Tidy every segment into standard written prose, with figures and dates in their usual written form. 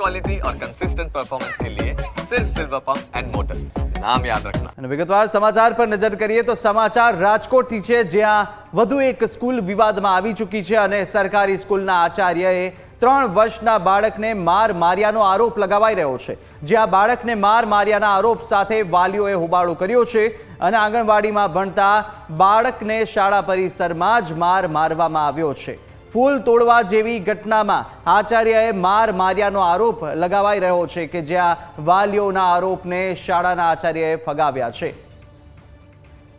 Quality और consistent performance के लिए सिर्फ सिल्वर पंप्स एंड मोटर्स, नाम याद रखना। અને વિગતવાર સમાચાર પર નજર કરીએ તો સમાચાર રાજકોટથી છે, જ્યાં વધુ એક સ્કૂલ વિવાદમાં આવી ચૂકી છે અને સરકારી સ્કૂલના આચાર્યએ 3 વર્ષના બાળકને માર માર્યાનો આરોપ લગાવાઈ રહ્યો છે, જ્યાં બાળકને માર માર્યાના આરોપ સાથે વાલીઓએ હોબાળો કર્યો છે અને આંગણવાડીમાં ભણતા બાળકને શાળા પરિસરમાં જ માર મારવામાં આવ્યો છે। ફૂલ તોડવા જેવી ઘટનામાં આચાર્યએ માર માર્યાનો આરોપ લગાવાઈ રહ્યો છે કે જ્યાં વાલીઓના આરોપને શાળાના આચાર્યએ ફગાવ્યા છે।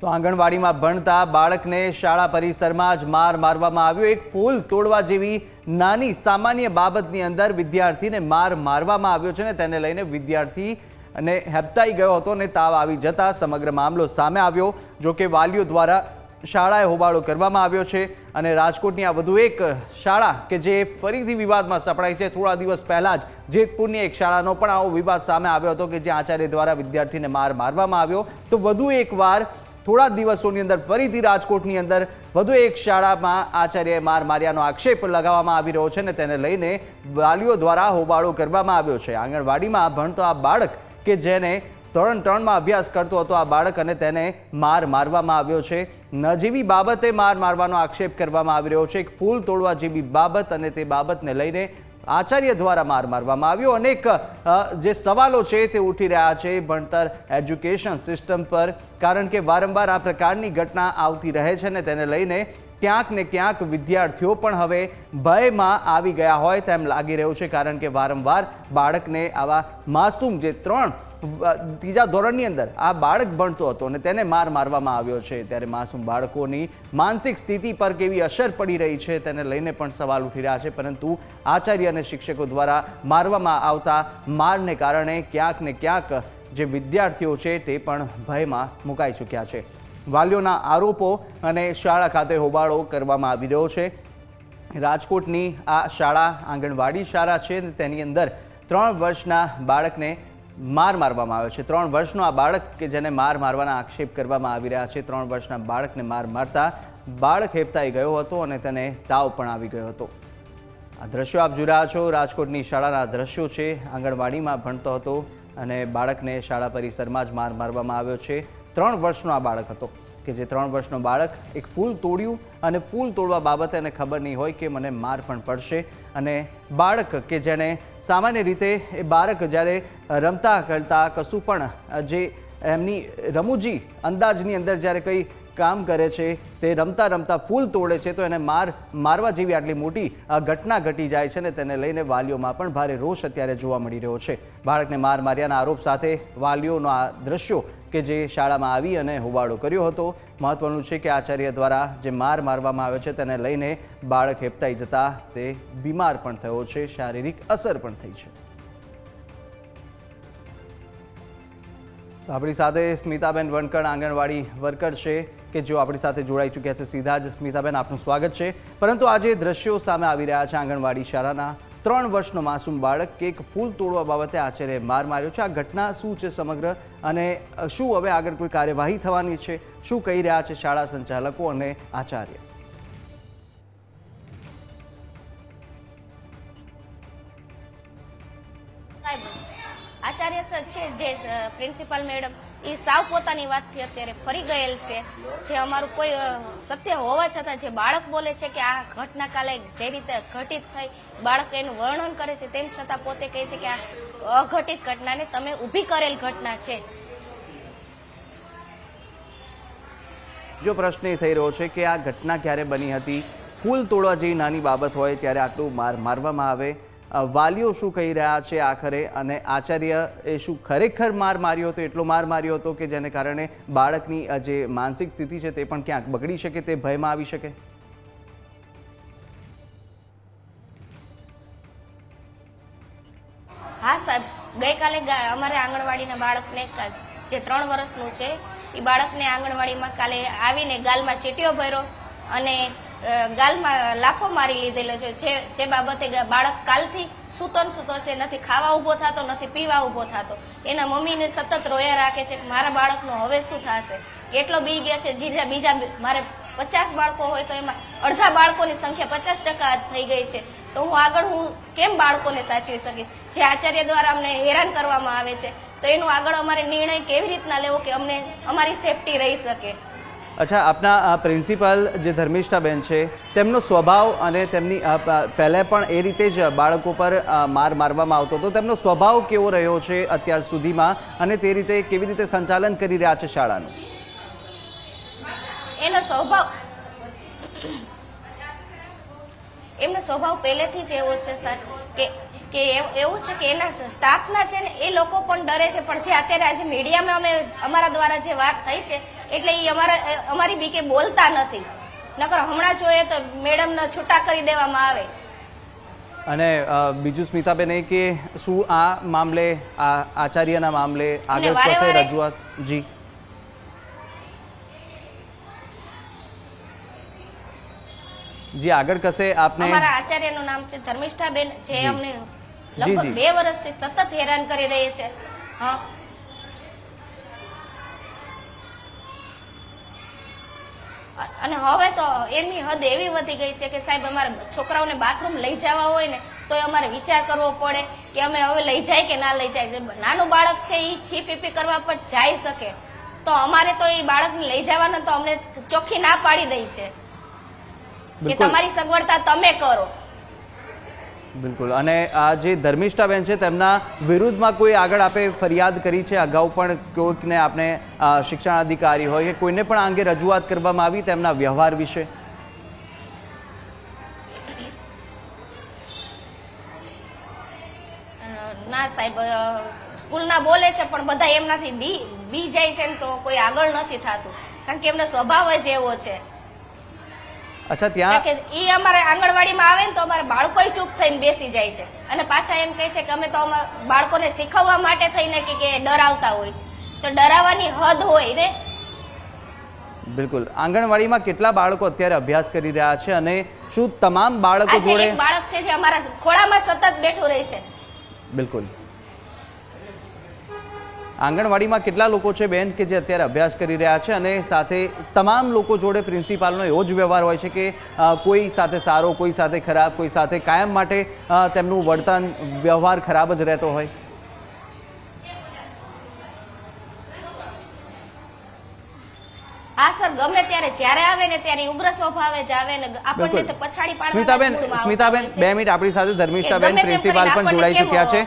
તો આંગણવાડીમાં ભણતા બાળકને શાળા પરિસરમાં જ માર મારવામાં આવ્યો। એક ફૂલ તોડવા જેવી નાની સામાન્ય બાબતની અંદર વિદ્યાર્થીને માર મારવામાં આવ્યો છે ને તેને લઈને વિદ્યાર્થી અને હેબતાઈ ગયો હતો અને તાવ આવી જતા સમગ્ર મામલો સામે આવ્યો। જો કે વાલીઓ દ્વારા શાળાએ હોબાળો કરવામાં આવ્યો છે અને રાજકોટની આ વધુ એક શાળા કે જે ફરીથી વિવાદમાં સપડાઈ છે। થોડા દિવસ પહેલા જ જેતપુરની એક શાળાનો પણ આવો વિવાદ સામે આવ્યો હતો કે જ્યાં આચાર્ય દ્વારા વિદ્યાર્થીને માર મારવામાં આવ્યો। તો વધુ એકવાર થોડા દિવસોની અંદર ફરીથી રાજકોટની અંદર વધુ એક શાળામાં આચાર્યએ માર માર્યાનો આક્ષેપ લગાવવામાં આવી રહ્યો છે અને તેને લઈને વાલીઓ દ્વારા હોબાળો કરવામાં આવ્યો છે। આંગણવાડીમાં ભણતો આ બાળક કે જેને ધોરણ 3માં અભ્યાસ કરતો હતો આ બાળક અને તેને માર મારવામાં આવ્યો છે। નજીવી બાબતે માર મારવાનો આક્ષેપ કરવામાં આવી રહ્યો છે। એક ફૂલ તોડવા જેવી બાબત અને તે બાબતને લઈને આચાર્ય દ્વારા માર મારવામાં આવ્યો। અનેક જે સવાલો છે તે ઉઠી રહ્યા છે ભણતર એજ્યુકેશન સિસ્ટમ પર, કારણ કે વારંવાર આ પ્રકારની ઘટના આવતી રહે છે ને તેને લઈને ક્યાંક ને ક્યાંક વિદ્યાર્થીઓ પણ હવે ભયમાં આવી ગયા હોય તેમ લાગી રહ્યું છે, કારણ કે વારંવાર બાળકને આવા માસૂમ જે ત્રીજા ધોરણની અંદર આ બાળક ભણતો હતો અને તેને માર મારવામાં આવ્યો છે, ત્યારે માસૂમ બાળકોની માનસિક સ્થિતિ પર કેવી અસર પડી રહી છે તેને લઈને પણ સવાલ ઉઠી રહ્યા છે। પરંતુ આચાર્ય અને શિક્ષકો દ્વારા મારવામાં આવતા મારને કારણે ક્યાંક ને ક્યાંક જે વિદ્યાર્થીઓ છે તે પણ ભયમાં મુકાઈ ચૂક્યા છે। વાલીઓના આરોપો અને શાળા ખાતે હોબાળો કરવામાં આવી રહ્યો છે। રાજકોટની આ શાળા આંગણવાડી શાળા છે, તેની અંદર 3 વર્ષના બાળકને માર મારવામાં આવ્યો છે। 3 વર્ષનો આ બાળક કે જેને માર મારવાના આક્ષેપ કરવામાં આવી રહ્યા છે, 3 વર્ષના બાળકને માર મારતા બાળક હેબતાઈ ગયો હતો અને તેને તાવ પણ આવી ગયો હતો। આ દ્રશ્યો આપ જોઈ રહ્યા છો, રાજકોટની શાળાના દ્રશ્યો છે। આંગણવાડીમાં ભણતો હતો અને બાળકને શાળા પરિસરમાં જ માર મારવામાં આવ્યો છે। 3 વર્ષનો આ બાળક હતો કે જે 3 વર્ષનો બાળક એક ફૂલ તોડ્યું અને ફૂલ તોડવા બાબતે એને ખબર નહીં હોય કે મને માર પણ પડશે અને બાળક કે જેને સામાન્ય રીતે એ બાળક જ્યારે રમતા કરતા કશું પણ જે એમની રમૂજી અંદાજની અંદર જ્યારે કંઈ કામ કરે છે તે રમતા રમતા ફૂલ તોડે છે તો એને મારવા જેવી આટલી મોટી ઘટના ઘટી જાય છે ને તેને લઈને વાલીઓમાં પણ ભારે રોષ અત્યારે જોવા મળી રહ્યો છે। બાળકને માર માર્યાના આરોપ સાથે વાલીઓનો આ દ્રશ્યો કે જે શાળામાં આવી અને હોબાળો કર્યો હતો। મહત્વનું છે કે આચાર્ય દ્વારા જે માર મારવામાં આવ્યો છે તેને લઈને બાળક હેબતાઈ જતા તે બીમાર પણ થયો છે, શારીરિક અસર પણ થઈ છે। આપણી સાથે સ્મિતાબેન વણકર આંગણવાડી વર્કર છે કે જેઓ આપણી સાથે જોડાઈ ચૂક્યા છે। સીધા જ સ્મિતાબેન, આપનું સ્વાગત છે। પરંતુ આજે દ્રશ્યો સામે આવી રહ્યા છે આંગણવાડી શાળાના 3 વર્ષનો માસૂમ બાળક કે એક ફૂલ તોડવા બાબતે આચાર્યએ માર માર્યો છે। આ ઘટના શું છે સમગ્ર અને શું હવે આગળ કોઈ કાર્યવાહી થવાની છે? શું કહી રહ્યા છે શાળા સંચાલકો અને આચાર્ય? આચાર્ય સર છે જે પ્રિન્સિપાલ મેડમ એ સાવ પોતાની વાતથી અત્યારે ફરી ગયેલ છે। જે અમારું કોઈ સત્ય હોવા છતાં જે બાળક બોલે છે કે આ ઘટના કાલે જે રીતે ઘટિત થઈ, બાળક એનું વર્ણન કરે છે તેમ છતાં પોતે કહે છે કે આ અઘટિત ઘટનાને તમે ઊભી કરેલ ઘટના છે। જો પ્રશ્ન એ થઈ રહ્યો છે કે આ ઘટના ક્યારે બની હતી? ફૂલ તોડવા જેવી નાની બાબત હોય ત્યારે આટલું મારવામાં આવે? વાલીઓ શું કહી રહ્યા છે આખરે? અને આચાર્ય એ શું ખરેખર માર માર્યો હતો, એટલો માર માર્યો હતો કે જેને કારણે બાળકની જે માનસિક સ્થિતિ છે તે પણ ક્યાંક બગડી શકે, તે ભયમાં આવી શકે? હા સાહેબ, ગઈકાલે અમારે આંગણવાડીના બાળકને જે 3 વર્ષનું છે એ બાળકને આંગણવાડીમાં કાલે આવીને ગાલમાં ચીટીઓ ભર્યો અને ગાલમાં લાફો મારી લીધેલો છે। જે બાબતે બાળક કાલથી સૂતો છે, નથી ખાવા ઊભો થતો, નથી પીવા ઊભો થતો। એના મમ્મીને સતત રોયા રાખે છે કે મારા બાળકનું હવે શું થશે। એટલો બી ગયા છે, બીજા મારે 50 બાળકો હોય તો એમાં અડધા બાળકોની સંખ્યા 50% થઈ ગઈ છે। તો હું કેમ બાળકોને સાચવી શકીશ? જે આચાર્ય દ્વારા અમને હેરાન કરવામાં આવે છે, તો એનું આગળ અમારે નિર્ણય કેવી રીતના લેવો કે અમને અમારી સેફટી રહી શકે? અચ્છા, આપના પ્રિન્સિપાલ જે ધર્મિષ્ઠાબેન છે તેમનો સ્વભાવ અને તેમની પહેલાં પણ એ રીતે જ બાળકો પર માર મારવામાં આવતો હતો, તેમનો સ્વભાવ કેવો રહ્યો છે અત્યાર સુધીમાં અને તે રીતે કેવી રીતે સંચાલન કરી રહ્યા છે શાળાનું? એમનો સ્વભાવ પહેલેથી જ એવો છે સર કે એવું છે કે એના સ્ટાફના છે ને એ લોકો પણ ડરે છે, પણ જે અત્યારે આજે મીડિયામાં અમારા દ્વારા જે વાત થઈ છે એટલે એ અમારી બીકે બોલતા નથી, નકર હમણાં જોઈએ તો મેડમને છૂટા કરી દેવામાં આવે. અને બીજું સ્મિતાબેન એ કે શું આ મામલે આચાર્યના મામલે આગળ થશે રજૂઆત? જી જી, આગળ કશે આપને? અમારા આચાર્યનું નામ છે ધર્મિષ્ઠાબેન, જે અમને લગભગ 2 વર્ષથી સતત હેરાન કરી રહી છે. હા, અને હવે તો એમની હદ એવી વધી ગઈ છે કે સાહેબ અમારે છોકરાઓને બાથરૂમ લઈ જવા હોય ને તો અમારે વિચાર કરવો પડે કે અમે હવે લઈ જાય કે ના લઈ જાય. નાનું બાળક છે એ છી પીપી કરવા પણ જઈ શકે, તો અમારે તો એ બાળકને લઈ જવાના તો અમને ચોખ્ખી ના પાડી દઈ છે કે તમારી સગવડતા તમે કરો. બિલકુલ. અને આ જે ધર્મિષ્ઠાબેન છે તેમના વિરુદ્ધમાં કોઈ આગળ આપે ફરિયાદ કરી છે અગાઉ પણ? કોઈકને આપણે શિક્ષણાધિકારી હોય કે કોઈને પણ આ અંગે રજૂઆત કરવામાં આવી તેમના વ્યવહાર વિશે? ના સાહેબ, સ્કૂલના બોલે છે પણ બધા એમનાથી બી જાય છે ને તો કોઈ આગળ નથી થતું, કારણ કે એમનો સ્વભાવ જ એવો છે. અચ્છા, ત્યાં ઈ અમારે આંગણવાડીમાં આવે ને તો અમારા બાળકો ચૂપ થઈને બેસી જાય છે અને પાછા એમ કહે છે કે અમે તો બાળકોને શીખવવા માટે થઈને કે ડરાવતા હોય છે, તો ડરાવવાની હદ હોય ને. બિલકુલ. આંગણવાડીમાં કેટલા બાળકો અત્યારે અભ્યાસ કરી રહ્યા છે અને શું તમામ બાળકો જોડે? એક બાળક છે જે અમારા ખોળામાં સતત બેઠું રહે છે. બિલકુલ. આંગણવાડીમાં કેટલા લોકો છે બેન કે જે અત્યારે અભ્યાસ કરી રહ્યા છે અને સાથે તમામ લોકો જોડે પ્રિન્સિપાલનો એવો જ વ્યવહાર હોય છે કે કોઈ સાથે સારો, કોઈ સાથે ખરાબ, કોઈ સાથે કાયમ માટે તેમનું વર્તન વ્યવહાર ખરાબ જ રહેતો હોય? હા સર, ગમે ત્યારે જ્યારે આવે ને ત્યારે ઉગ્ર સ્વભાવે જ આવે ને આપણને તો પછાડી પાડવા. સ્મિતાબેન 2 મિનિટ આપણી સાથે ધર્મિષ્ઠાબેન પ્રિન્સિપાલ પણ જોડાઈ ચૂક્યા છે.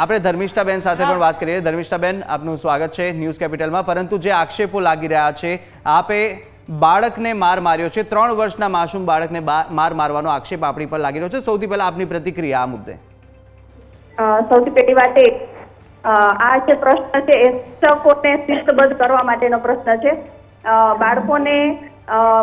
આપણે ધર્મિષ્ઠાબેન સાથે પણ વાત કરીએ. ધર્મિષ્ઠાબેન, આપનું સ્વાગત છે ન્યૂઝ કેપિટલમાં. પરંતુ જે આક્ષેપો લાગી રહ્યા છે, આપે બાળકને માર માર્યો છે, 3 વર્ષના માસૂમ બાળકને માર મારવાનો આક્ષેપ આપણી પર લાગી રહ્યો છે. સૌથી પહેલા આપની પ્રતિક્રિયા આ મુદ્દે. સૌથી પહેલી વાત આ જે પ્રશ્ન છે એ શિક્ષકોને શિસ્તબદ્ધ કરવા માટેનો પ્રશ્ન છે. બાળકોને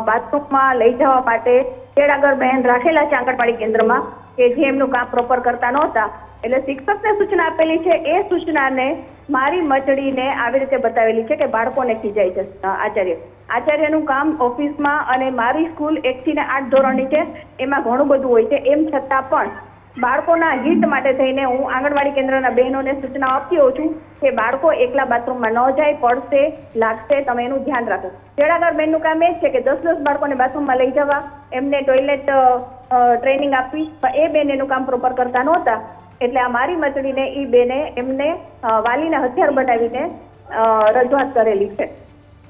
બાથરૂમમાં લઈ જવા માટે તેડાગર બહેન રાખેલા છે આંગણવાડી કેન્દ્રમાં કે જે એમનું કામ પ્રોપર કરતા નહોતા, એટલે શિક્ષકને સૂચના આપેલી છે. એ સૂચનાને મારી મચડીને આવી રીતે બતાવેલી છે કે બાળકોને ખીજાય છે આચાર્યનું કામ ઓફિસમાં, અને મારી સ્કૂલ 1 થી 8 ધોરણની છે, એમાં ઘણું બધું હોય છે. એમ છતાં પણ બાળકોના હિત માટે થઈને હું આંગણવાડી કેન્દ્રના બહેનોને સૂચના આપતી હોઉં છું કે બાળકો એકલા બાથરૂમમાં ન જાય, પડશે, લાગશે, તમે એનું ધ્યાન રાખો. તેડાગર બહેનનું કામ એ જ છે કે 10 બાળકોને બાથરૂમમાં લઈ જવા, એમને ટોયલેટ ટ્રેનિંગ આપવી, પણ એ બેન એનું કામ પ્રોપર કરતા નહોતા. એટલે આ મારી મચડીને એ બેને એમને વાલીને હથિયાર બનાવીને રજૂઆત કરેલી છે.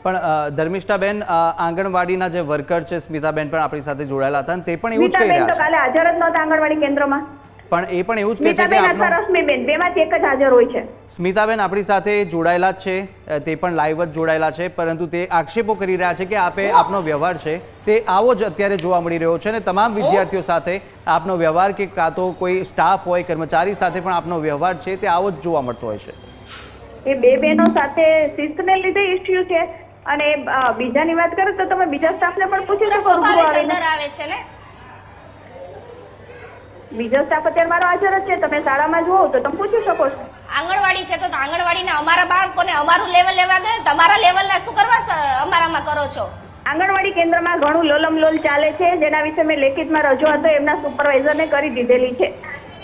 પણ ધર્મિષ્ઠાબેન, આંગણવાડીના જે વર્કર છે સ્મિતાબેન પણ આપણી સાથે જોડાયેલા હતા, તે પણ એવું જ કહી રહ્યા છે. કાલે હાજર જ નહોતા આંગણવાડી કેન્દ્રમાં, પણ એ પણ એવું જ કહે છે કે રશ્મિબેન બેમાંથી એક જ હાજર હોય છે. સ્મિતાબેન આપણી સાથે જોડાયેલા જ છે, તે પણ લાઈવ જ જોડાયેલા છે, પરંતુ તે આક્ષેપો કરી રહ્યા છે કે આપનો વ્યવહાર છે તે આવો જ અત્યારે જોવા મળી રહ્યો છે અને તમામ વિદ્યાર્થીઓ સાથે આપનો વ્યવહાર કે કાં તો કોઈ સ્ટાફ હોય, કર્મચારી સાથે પણ આપનો વ્યવહાર છે તે આવો જ જોવા મળતો હોય છે. એ બે બહેનો સાથે શિસ્તને લીધે ઇસ્યુ છે. અને બીજાની વાત કરો તો તમે બીજા સ્ટાફને પણ પૂછી શકો. બીજો સ્ટાફ અત્યારે મારો હાજર જ છે, તમે શાળામાં જુઓ તો તમે પૂછી શકો છો. આંગણવાડી છે તો આંગણવાડીના અમારા બાળકોને અમારું લેવલ લેવા ગયો, તમારા લેવલના શું કરવા અમારામાં કરો છો? આંગણવાડી કેન્દ્રમાં ઘણું લોલમલોલ ચાલે છે, જેના વિશે મેં લેખિતમાં રજૂઆત એમના સુપરવાઇઝરને કરી દીધેલી છે.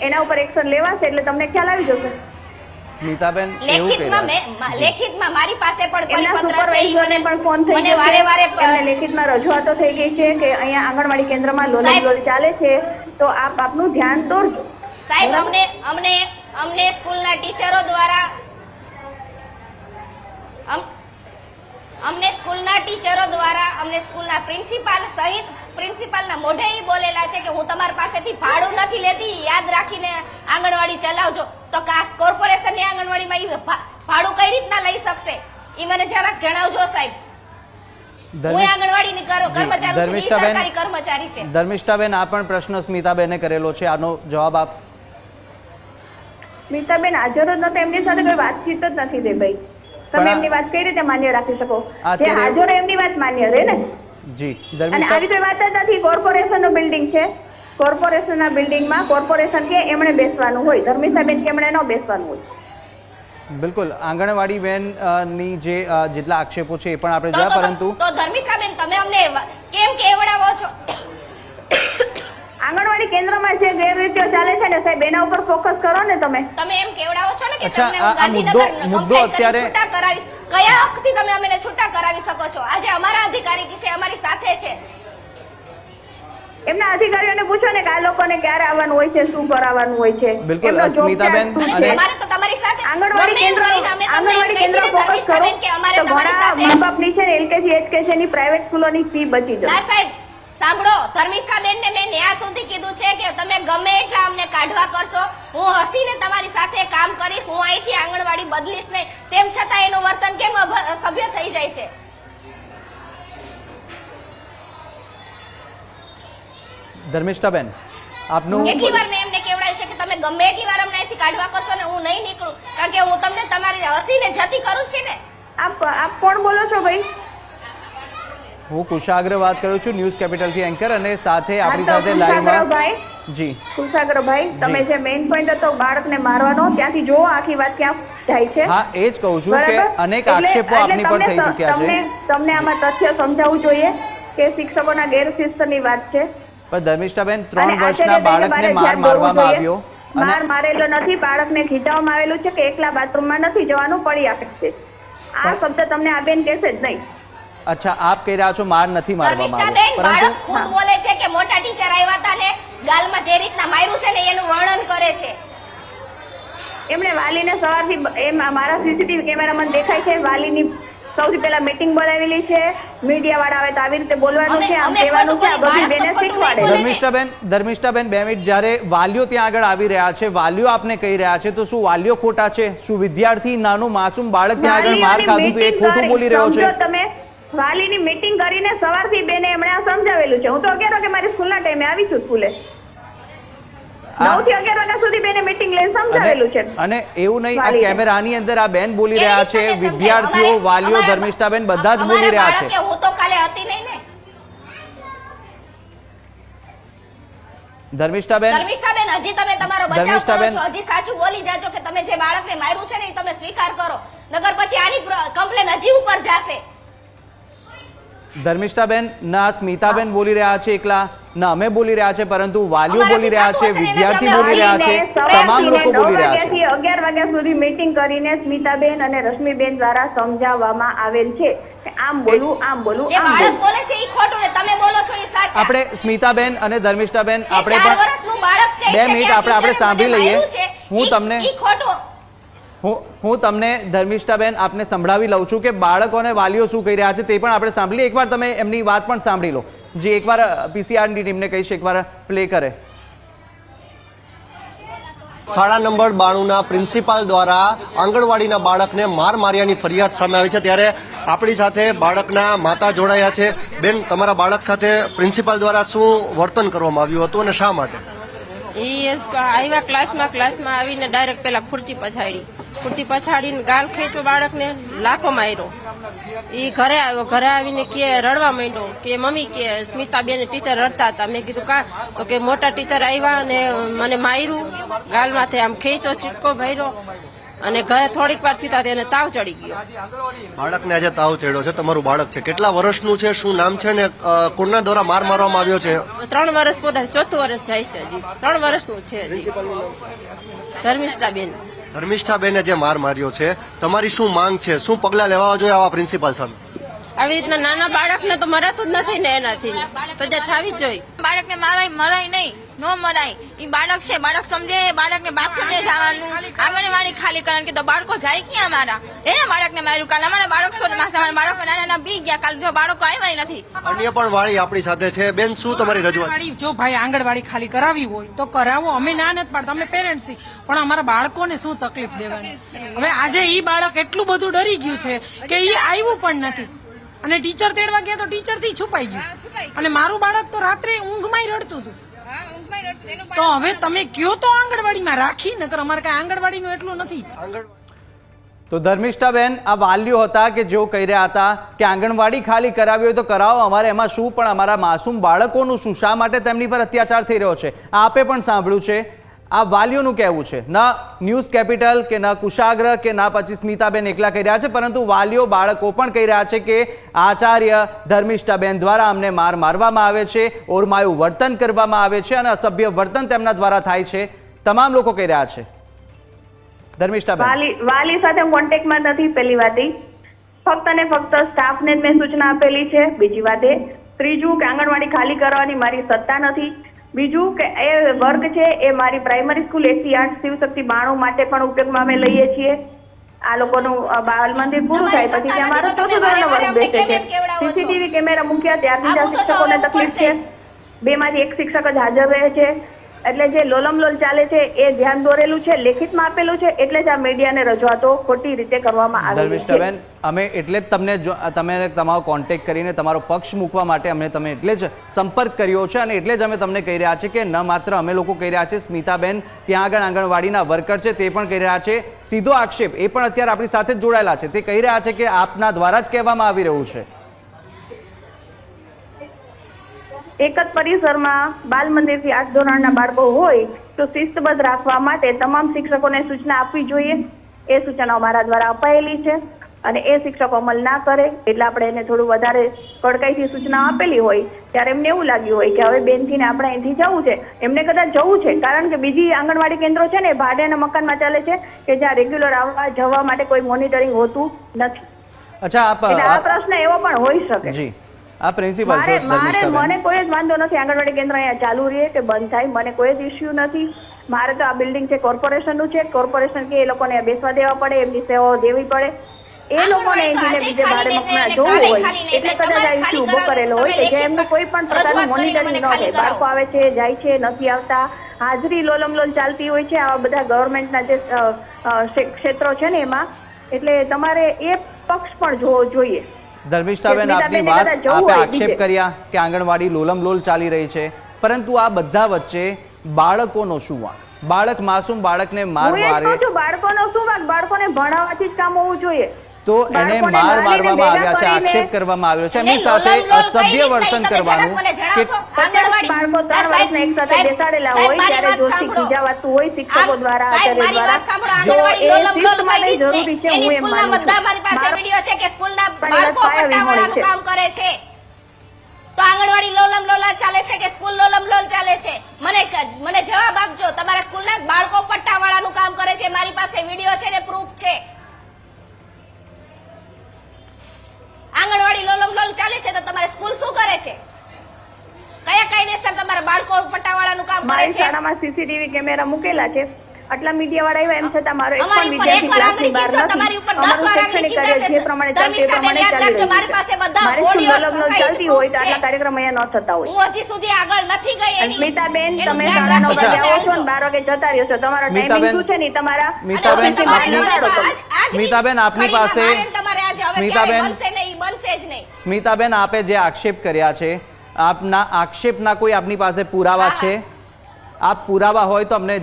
એના ઉપર એક્શન લેવાશે એટલે તમને ખ્યાલ આવી જશે. સ્મિતાબેન, લેખિતમાં મારી પાસે પણ પરિપત્ર છે, મને પણ ફોન થઈ ગયો, વારે વારે લેખિતમાં રજૂઆતો થઈ ગઈ છે કે અહીંયા આંગણવાડી કેન્દ્રમાં લોલમલોલ ચાલે છે, તો આપ આપનું ધ્યાન દોરજો. સાહેબ અમને સ્કૂલના ટીચરો દ્વારા અમને સ્કૂલના પ્રિન્સિપાલ સહિત પ્રિન્સિપાલના મોઢે ઈ બોલેલા છે કે હું તમારી પાસેથી ભાડું નથી લેતી, યાદ રાખીને આંગણવાડી ચલાવજો. તો કોર્પોરેશનની આંગણવાડીમાં ઈ ભાડું કઈ રીતના લઈ શકશે? ઈ મને જરાક જણાવજો સાહેબ. હું આંગણવાડીની કર્મચારી છું, ઈ સરકારી કર્મચારી છે. ધર્મિષ્ઠાબેન, આ પણ પ્રશ્ન સ્મિતાબેને કરેલો છે, આનો જવાબ આપ. સ્મિતાબેન હાજર જ નતા, એમની સાથે કોઈ વાતચીત જ નથી થઈ ભાઈ. તમે એમની વાત કઈ રીતે માન્ય રાખી શકો? જે હાજર એમની વાત માન્ય રહે ને. જી અને ધર્મિષ્ઠા, આવી કોઈ વાત જ નથી. કોર્પોરેશનનું બિલ્ડિંગ છે, કોર્પોરેશનના બિલ્ડિંગમાં કોર્પોરેશન કે એમણે બેસવાનું હોય, ધર્મિષ્ઠાબેન કે એમણે ન બેસવાનું હોય. બિલકુલ આંગણવાડી બેન ની જે જેટલા આક્ષેપો છે એ પણ આપણે જોયા, પરંતુ તો ધર્મિષ્ઠાબેન તમે અમને કેમ કેવડાવો છો? આંગણવાડી કેન્દ્રમાં જે ગેરરીતિઓ ચાલે છે ને સાહેબ, એના ઉપર ફોકસ કરો ને તમે. તમે એમ કેવડાવો છો ને કે અચ્છા, તમને આ ગાંધીનગર મુદ્દો અત્યારે છૂટા કરાવીશ. કયા હકથી તમે અમને છૂટા કરાવી શકો છો? આજે અમારા અધિકારી છે, અમારી સાથે છે. એમના અધિકારીઓને પૂછો ને કે આ લોકોને ક્યારે આવવાનું હોય છે, શું કરાવવાનું હોય છે. બિલકુલ, એમનો job સ્મિતાબેન, ક્યાં શું અને છે? અમારે તો તમારી સાથે આંગણવાડી કેન્દ્ર ફોકસ કરો કે અમારે તો તમારી ઘણા સાથે મા બાપની છે ને LKG HKG ની પ્રાઇવેટ સ્કૂલોની ફી બચી જશે. ના સાહેબ સાંભળો, ધર્મિષ્ઠાબેન ને મેં ન્યા સુધી કીધું છે કે તમે ગમે એટલા અમને કાઢવા કરશો, હું હસીને તમારી સાથે કામ કરીશ, હું અહીંથી આંગણવાડી બદલીશ નહીં. તેમ છતાં એનું વર્તન કેમ સભ્ય થઈ જાય છે? ધર્મિષ્ઠાબેન આપનું કેટલી વાર મેં એમને કેવડાવ્યું છે કે તમે ગમે એટલી વાર અમને અહીંથી કાઢવા કરશો ને હું નહીં નીકળું, કારણ કે હું તમને તમારી હસીને જતી કરું છું ને. આપ કોણ બોલો છો ભાઈ? હું કુશાગ્ર વાત કરું છું, ન્યૂઝ કેપિટલ થી એન્કર, અને સાથે આપણી સાથે કુશાગ્ર લાઈવમાં ભાઈ, જી કુશાગ્રભાઈ, તમે જે મેઇન પોઈન્ટ હતો બાળકને મારવાનો, ત્યાંથી જો આખી વાત ક્યાં જાય છે. હા, એ જ કહું છું કે બરાબર? અનેક એટલે- આક્ષેપો આપની એટલે પણ થઈ ચૂક્યા છે. તમને આમાં તથ્ય સમજાવવું જોઈએ કે શિક્ષકોના ગેરશિસ્તની વાત છે. પણ ધર્મિષ્ઠાબેન, અને 3 વર્ષના આચાર્ય બાળકને તરીકે માર મારે મારવામાં ધ્યાન આવ્યો દોરવું જોઈએ. અને માર મારેલો નથી, બાળકને ખીચાવવામાં આવેલું છે કે એકલા બાથરૂમમાં નથી જવાનું, પડી આપે છે. આ શબ્દ તમને આ બેન કહેશે જ નહીં. અચ્છા, આપ કહી રહ્યા છો માર નથી મારવામાં આવ્યો, ધર્મિષ્ઠાબેન, પરંતુ બાળક ખુદ બોલે છે કે મોટા ટીચર આવ્યા હતા ને ગાલમાં જે રીતના માર્યું છે ને એનું વર્ણન કરે છે. એમણે વાલીને સવારથી મારા સીસીટીવી કેમેરામાં દેખાય છે, વાલીની સૌથી પહેલા મીટિંગ બોલાવેલી છે, મીડિયા વાળા આવે તો આવી રીતે બોલવાનું છે, આમ કહેવાનું છે, આ બધું બેને શીખવાડે છે. ધર્મિષ્ઠાબેન 2 મિનિટ, જ્યારે વાલીઓ ત્યાં આગળ આવી રહ્યા છે, વાલીઓ આપને કહી રહ્યા છે, તો શું વાલીઓ ખોટા છે? શું વિદ્યાર્થી, નાનું માસૂમ બાળક ત્યાં આગળ માર ખાધું તો એ ખોટું બોલી રહ્યો છે? સમજો તમે, વાલીની મીટિંગ કરીને સવારથી બેને એમણે આ સમજાવેલું છે. હું તો 11 વાગે મારી સ્કૂલના ટાઈમે આવી છું સ્કૂલે. 9 થી 11 વાગ્યા સુધી બેને મીટિંગ લઈને સમજાવેલું છે. અને એવું નહીં, આ વાલીને. કેમેરાની અંદર આ બેન બોલી એ રહ્યા રીતના છે, મેં સમજાવ્યું. વિદ્યાર્થીઓ, વાલીઓ, અમારા- ધર્મિષ્ઠાબેન બધા જ બોલી અમારા રહ્યા છે. બાળકે, હું તો કાલે હતી નહીં ને. ધર્મિષ્ઠાબેન, ધર્મિષ્ઠાબેન, હજી તમે તમારો બચાવ કરો ધર્મિષ્ઠાબેન. છો, હજી સાચું બોલી જાજો કે તમે જે બાળકને માર્યું છે ને એ તમે સ્વીકાર કરો, નગર પછી આની કમ્પ્લેન હજી ઉપર જશે. ધર્મિષ્ઠાબેન, ના સ્મિતાબેન બોલી રહ્યા છે એકલા, ના અમે બોલી રહ્યા છે, પરંતુ વાલીઓ બોલી રહ્યા છે, વિદ્યાર્થી બોલી રહ્યા છે, તમામ લોકો બોલી રહ્યા છે. 11 વાગ્યા સુધી મીટિંગ કરીને સ્મિતાબેન અને રશ્મિબેન દ્વારા સમજાવવામાં આવેલ છે કે આમ બોલું, આમ બોલું, જે આમ બાળક બોલું. બોલે છે એ ખોટું ને તમે બોલો છો એ સાચું. આપણે સ્મિતાબેન અને ધર્મિષ્ઠાબેન જે આપણે 4 પણ વર્ષનું બાળક કહે 2 છે મિનિટ કે આ આપણે ટીચરે સાંભળી મને લઈએ. માર્યું છે, હું તમને ઈ ખોટું. હું તમને ધર્મિષ્ઠાબેન આપને સંભળાવી લઉં છું કે બાળકો અને વાલીઓ શું કહી રહ્યા છે તે પણ આપણે સાંભળીએ. એકવાર તમે એમની વાત પણ સાંભળી લો. જે એકવાર પીસીઆરની ટીમને કહીશ એકવાર પ્લે કરે. શાળા નંબર 92ના પ્રિન્સિપાલ દ્વારા આંગણવાડીના બાળકને માર માર્યાની ફરિયાદ સામે આવી છે, ત્યારે આપણી સાથે બાળકના માતા જોડાયા છે. બેન, તમારા બાળક સાથે પ્રિન્સિપાલ દ્વારા શું વર્તન કરવામાં આવ્યું હતું અને શા માટે? આવ્યા ક્લાસમાં આવીને ડાયરેક્ટ પેલા ખુરચી પછાડીને ગાલ ખેંચો, બાળકને લાખો માર્યો. ઈ ઘરે આવ્યો, ઘરે આવીને કે રડવા માંડ્યો કે મમ્મી કે સ્મિતાબેન ટીચર રડતા હતા. મેં કીધું કા? તો કે મોટા ટીચર આવ્યા અને મને માર્યું, ગાલમાંથી આમ ખેંચો, ચીટકો ભર્યો અને ઘરે થોડીક વાર થતા તેને તાવ ચડી ગયો. બાળકને આજે તાવ ચડ્યો છે, તમારું બાળક છે, કેટલા વર્ષનું છે, શું નામ છે ને કોના દ્વારા માર મારવામાં આવ્યો છે? 3 વર્ષ પોતા, 4થું વર્ષ જાય છે, હજી 3 વર્ષનું છે. હજી ધર્મિષ્ઠાબેન. ધર્મિષ્ઠાબેને જે માર માર્યો છે, તમારી શું માંગ છે? શું પગલાં લેવા જોઈએ આવા પ્રિન્સિપાલ સામે? આવી રીતના નાના બાળકને તો મરાતું જ નથી ને એનાથી સજા થવી જ જોઈએ. બાળકને મરાય નહીં, નો મરાય. ઈ બાળક છે, બાળક સમજે, બાળકને બાથરૂમ ને જવાનું, આંગણવાડી ખાલી કરવાનું કે તો બાળકો જાય ક્યાં અમારા? એને બાળકને માર્યું. કાલે અમારા બાળક અમારા બાળકો નાના બી ગયા, કાલે જો બાળકો આવ્યા નથી. અન્ય પણ વાળી આપણી સાથે છે. બેન, શું તમારી રજૂઆત? આંગણવાડી, જો ભાઈ આંગણવાડી ખાલી કરાવી હોય તો કરાવો, અમે ના નથી પાડતા, અમે પેરેન્ટ્સ છીએ, પણ અમારા બાળકોને શું તકલીફ દેવાની? હવે આજે ઈ બાળક એટલું બધું ડરી ગયું છે કે ઈ આવ્યું પણ નથી, અને ટીચર તેડવા ગયા તો ટીચર થી છુપાઈ ગયું, અને મારું બાળક તો રાત્રે ઊંઘમાં રડતું હતું. તો હવે તમે કયો તો આંગણવાડીમાં રાખી, નકર અમારે કઈ આંગણવાડીનું એટલું નથી. તો ધર્મિષ્ઠાબેન, આ વાલીઓ હતા કે જેઓ કહી રહ્યા હતા કે આંગણવાડી ખાલી કરાવી હોય તો કરાવો, અમારે એમાં શું, પણ અમારા માસૂમ બાળકોનું શું, શા માટે તેમની પર અત્યાચાર થઈ રહ્યો છે? આપે પણ સાંભળ્યું છે આ વાલીઓનું કહેવું છે. ન ન્યૂઝ કેપિટલ કે ન કુશાગ્ર કે ના પછી સ્મિતાબેન એકલા કહી રહ્યા છે, પરંતુ વાલીઓ બાળકો પણ કહી રહ્યા છે કે આચાર્ય ધર્મિષ્ઠાબેન દ્વારા અમને મારવામાં આવે છે, ઓરમાયું વર્તન કરવામાં આવે છે અને અસભ્ય વર્તન તેમના દ્વારા થાય છે. તમામ લોકો કહી રહ્યા છે. ધર્મિષ્ઠાબેન, વાલી સાથે કોન્ટેક્ટમાં નથી. પહેલી વાત ઈ, ફક્ત ને ફક્ત સ્ટાફને જ મેં સૂચના આપેલી છે. બીજી વાત એ, ત્રીજું કે આંગણવાડી ખાલી કરવાની મારી સત્તા નથી. બીજું કે એ વર્ગ છે એ મારી પ્રાઇમરી સ્કૂલ 1 થી 8 શિવશક્તિ 92 માટે પણ ઉપયોગમાં અમે લઈએ છીએ. આ લોકોનું બાલ મંદિર પૂરું થાય પછી ત્યાં મારો ચોથો ધોરણનો વર્ગ બેસે છે. સીસીટીવી કેમેરા મૂક્યા ત્યારથી જ શિક્ષકોને તકલીફ છે. 2 માંથી 1 શિક્ષક જ હાજર રહે છે. એટલે જે લોલમલોલ ચાલે છે એ ધ્યાન દોરેલું છે, લેખિતમાં આપેલું છે, એટલે જ આ મીડિયાને રજૂઆતો ખોટી રીતે કરવામાં આવી છે. ધર્મિષ્ઠાબેન, અમે એટલે જ તમે તમારો કોન્ટેક્ટ કરીને તમારો પક્ષ મૂકવા માટે અમે તમે એટલે જ સંપર્ક કર્યો છે, અને એટલે જ અમે તમને કહી રહ્યા છે કે ન માત્ર અમે લોકો કહી રહ્યા છે, સ્મિતાબેન ત્યાં આગળ આંગણવાડીના વર્કર છે તે પણ કહી રહ્યા છે. સીધો આક્ષેપ એ પણ અત્યારે આપણી સાથે જ જોડાયેલા છે, તે કહી રહ્યા છે કે આપના દ્વારા જ કહેવામાં આવી રહ્યું છે. એક જ પરિસરમાં બાલ મંદિરથી 8 ધોરણના બાળકો હોય તો શિસ્તબદ્ધ રાખવા માટે તમામ શિક્ષકોને સૂચના આપવી જોઈએ. એ સૂચનાઓ મારા દ્વારા અપાયેલી છે, અને એ શિક્ષકો અમલ ના કરે એટલે આપણે એને થોડું વધારે કડકાઈથી સૂચના આપેલી હોય ત્યારે એમને એવું લાગ્યું હોય કે હવે બેનથી ને આપણે અહીંથી જવું છે. એમને કદાચ જવું છે, કારણ કે બીજી આંગણવાડી કેન્દ્રો છે ને ભાડાના મકાનમાં ચાલે છે કે જ્યાં રેગ્યુલર આવવા જવા માટે કોઈ મોનિટરિંગ હોતું નથી. અચ્છા, આ પ્રશ્ન એવો પણ હોઈ શકે. જી, આ પ્રિન્સિપલ છે ધર્મિષ્ઠાબેન. મને કોઈ જ વાંધો નથી આંગણવાડી કેન્દ્ર અહીંયા ચાલુ રહે કે બંધ થાય, મને કોઈ જ ઇસ્યુ નથી. મારે તો આ બિલ્ડિંગ છે કોર્પોરેશનનું છે, કોર્પોરેશન કે એ લોકોને બેસવા દેવા પડે, એમની સેવાઓ દેવી પડે. એ લોકોને અહીંથી બીજે ભાડે મકાન જોવું હોય એટલે કદાચ આ ઇસ્યુ ઉભો કરેલો હોય કે જે એમનું કોઈ પણ પ્રકારનું મોનિટરિંગ ન થાય. બાળકો આવે છે, જાય છે, નથી આવતા, હાજરી લોલમલોલ ચાલતી હોય છે આવા બધા ગવર્મેન્ટના જે ક્ષેત્રો છે ને એમાં. એટલે તમારે એ પક્ષ પણ જોવો જોઈએ. ધર્મિષ્ઠાબેન, આપની વાત આપે આક્ષેપ કર્યા કે આંગણવાડી લોલમલોલ ચાલી રહી છે, પરંતુ આ બધા વચ્ચે બાળકોનો શું વાંક? બાળક, માસૂમ બાળકને મારે, બાળકોનો શું વાંક? બાળકોને ભણાવવાથી જ કામ હોવું જોઈએ. તો એને મારવામાં આવ્યા છે, આક્ષેપ કરવામાં આવ્યો છે, એમની સાથે અસભ્ય વર્તન કરવાનું. બાળકો 3 વર્ષના એક સાથે બેસાડેલા હોય ત્યારે જોરથી ખીજાવાતું હોય શિક્ષકો દ્વારા, આચાર્ય દ્વારા, તો એ શિસ્તમાં નહીં જરૂરી છે. હું એમ માનું છું. મારી પાસે વિડિયો છે કે સ્કૂલના બાળકો પટાવાળાનું કામ કરે છે. તો આંગણવાડી લોલમલોલ ચાલે છે કે સ્કૂલ લોલમલોલ ચાલે છે? મને જવાબ આપજો. તમારા સ્કૂલના બાળકો પટ્ટાવાળાનું કામ કરે છે, મારી પાસે વિડિયો છે ને પ્રૂફ છે. આંગણવાડી લોલમલોલ ચાલે છે તો તમારે સ્કૂલ શું કરે છે? કયા કાયદેસર તમારા બાળકો પટ્ટાવાળાનું કામ કરે છે? મારી શાળામાં સીસીટીવી કેમેરા મૂકેલા છે. આટલા મીડિયા વાળા આવ્યા એમ છતાં મારો એક પણ વિદ્યાર્થી ક્લાસની બહાર નથી. અમારું શૈક્ષણિક કાર્ય જે પ્રમાણે ચાલતું એ પ્રમાણે ચાલી રહ્યું છે. મારી સ્કૂલ લોલમલોલ ચાલતી હોય તો આટલા કાર્યક્રમ અહીંયા ન થતા હોય. હું હજી સુધી આગળ નથી ગઈ. સ્મિતાબેન, તમે 9:30 વાગે આવો છો ને 12 વાગે જતા રહ્યો છો. તમારો ટાઈમિંગ શું છે ને તમારા? સ્મિતાબેન, આપની પાસે સ્મિતાબેન, આપે જે આક્ષેપ કર્યા છે, આપના આક્ષેપના કોઈ આપની પાસે પુરાવા છે? આપ પુરાવા હોય તો અમને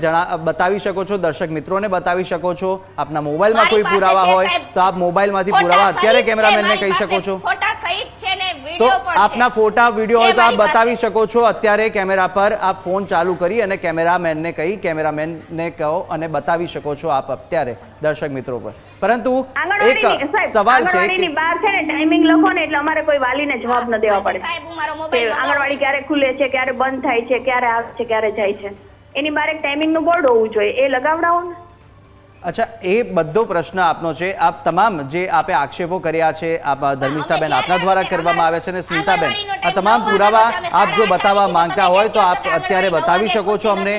બતાવી શકો છો, દર્શક મિત્રોને બતાવી શકો છો. આપના મોબાઈલમાં કોઈ પુરાવા હોય તો આપ મોબાઈલમાંથી પુરાવા અત્યારે કેમેરામેનને કહી શકો છો. તો આપના ફોટા, વિડીયો હોય તો આપ બતાવી શકો છો. અત્યારે કેમેરા પર આપ ફોન ચાલુ કરી અને કેમેરામેનને કહો અને બતાવી શકો છો આપ અત્યારે દર્શક મિત્રો પર. પરંતુ એક સવાલ છે કે બહાર છે ને ટાઈમિંગ લખો ને એટલે અમારે કોઈ વાલીને જવાબ ન દેવા પડે. આંગણવાડી ક્યારે ખુલે છે, ક્યારે બંધ થાય છે, ક્યારે આવે છે, ક્યારે જાય છે, એની બહાર એક ટાઈમિંગ નું બોર્ડ હોવું જોઈએ. એ લગાવડાવો ને. અચ્છા, એ બધો પ્રશ્ન આપનો છે. આપ તમામ જે આપે આક્ષેપો કર્યા છે, આપ ધર્મિષ્ઠાબેન આપના દ્વારા કરવામાં આવ્યા છે, અને સ્મિતાબેન આ તમામ પુરાવા આપ જો બતાવવા માંગતા હોય તો આપ અત્યારે બતાવી શકો છો અમને.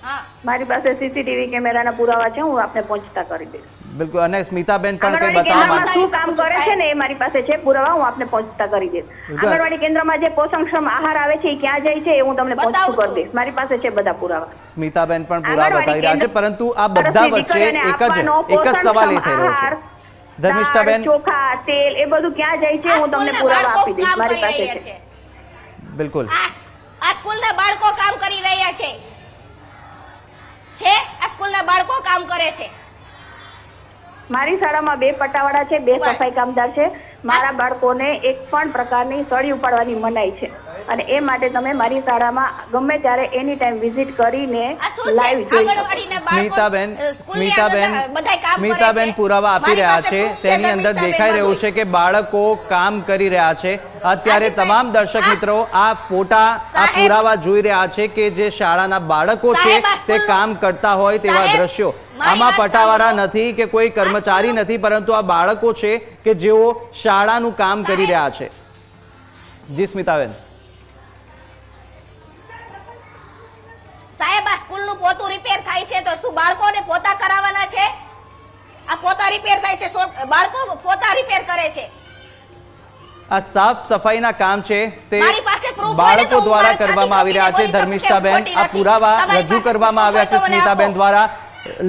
હા મારી પાસે સીસીટીવી કેમેરાના પુરાવા છે, હું આપને પહોંચતા કરી દઈશ. બિલકુલ. અને સ્મિતાબેન પણ કંઈ આંગણવાડી બતાવવા કેન્દ્રમાં શું કામ કરે છે ને એ મારી પાસે છે પુરાવા, હું આપને પહોંચતા કરી દઈશ. આંગણવાડી કેન્દ્રમાં જે પોષણક્ષમ આહાર આવે છે એ ક્યાં જાય છે એ હું તમને પહોંચતું કરી દઈશ. મારી પાસે છે બધા પુરાવા. સ્મિતાબેન પણ પુરાવા બતાવી રહ્યા છે, પરંતુ આ બધા વચ્ચે એક જ સવાલ એ થઈ રહ્યો છે. ધર્મિષ્ઠાબેન, ચોખા, તેલ એ બધું ક્યાં જાય છે હું તમને પુરાવા આપી દઈશ. મારી પાસે છે. બિલકુલ. આ સ્કૂલના બાળકો કામ કરી રહ્યા છે આ સ્કૂલના બાળકો કામ કરે છે. મારી શાળામાં 2 પટાવાળા છે, 2 સફાઈ કામદાર છે. મારા બાળકોને એક પણ પ્રકારની સળી ઉપાડવાની મનાઈ છે, અને એ માટે તમે મારી શાળામાં ગમે ત્યારે એની ટાઈમ વિઝિટ કરીને લાઈવ જોઈ શકો. સ્મિતાબેન પુરાવા આપી રહ્યા છે. તેની અંદર દેખાઈ રહ્યું છે કે બાળકો કામ કરી રહ્યા છે. અત્યારે તમામ દર્શક મિત્રો આ ફોટા, આ પુરાવા જોઈ રહ્યા છે કે જે શાળાના બાળકો છે તે કામ કરતા હોય તેવા દ્રશ્યો. આમાં પટાવાળા નથી કે કોઈ કર્મચારી નથી, પરંતુ આ બાળકો છે કે જેઓ શાળાનું કામ કરી રહ્યા છે. જી સ્મિતાબેન. સાહેબ, આ સ્કૂલનું પોતું રિપેર થાય છે તો શું બાળકોને પોતા કરાવવાના છે? આ પોતા રિપેર થાય છે, બાળકો પોતા રિપેર કરે છે. આ સાફ સફાઈના કામ છે તે મારી પાસે proof બાળકો હોય તો દ્વારા હું કરવામાં આવી રહ્યા છે. મારી સાથે ધર્મિષ્ઠાબેન, ખોટી આ નથી. પુરાવા તમારી રજૂ પાસે કરવામાં proof આવ્યા છે હોય તો મને સ્મિતાબેન આપો. દ્વારા.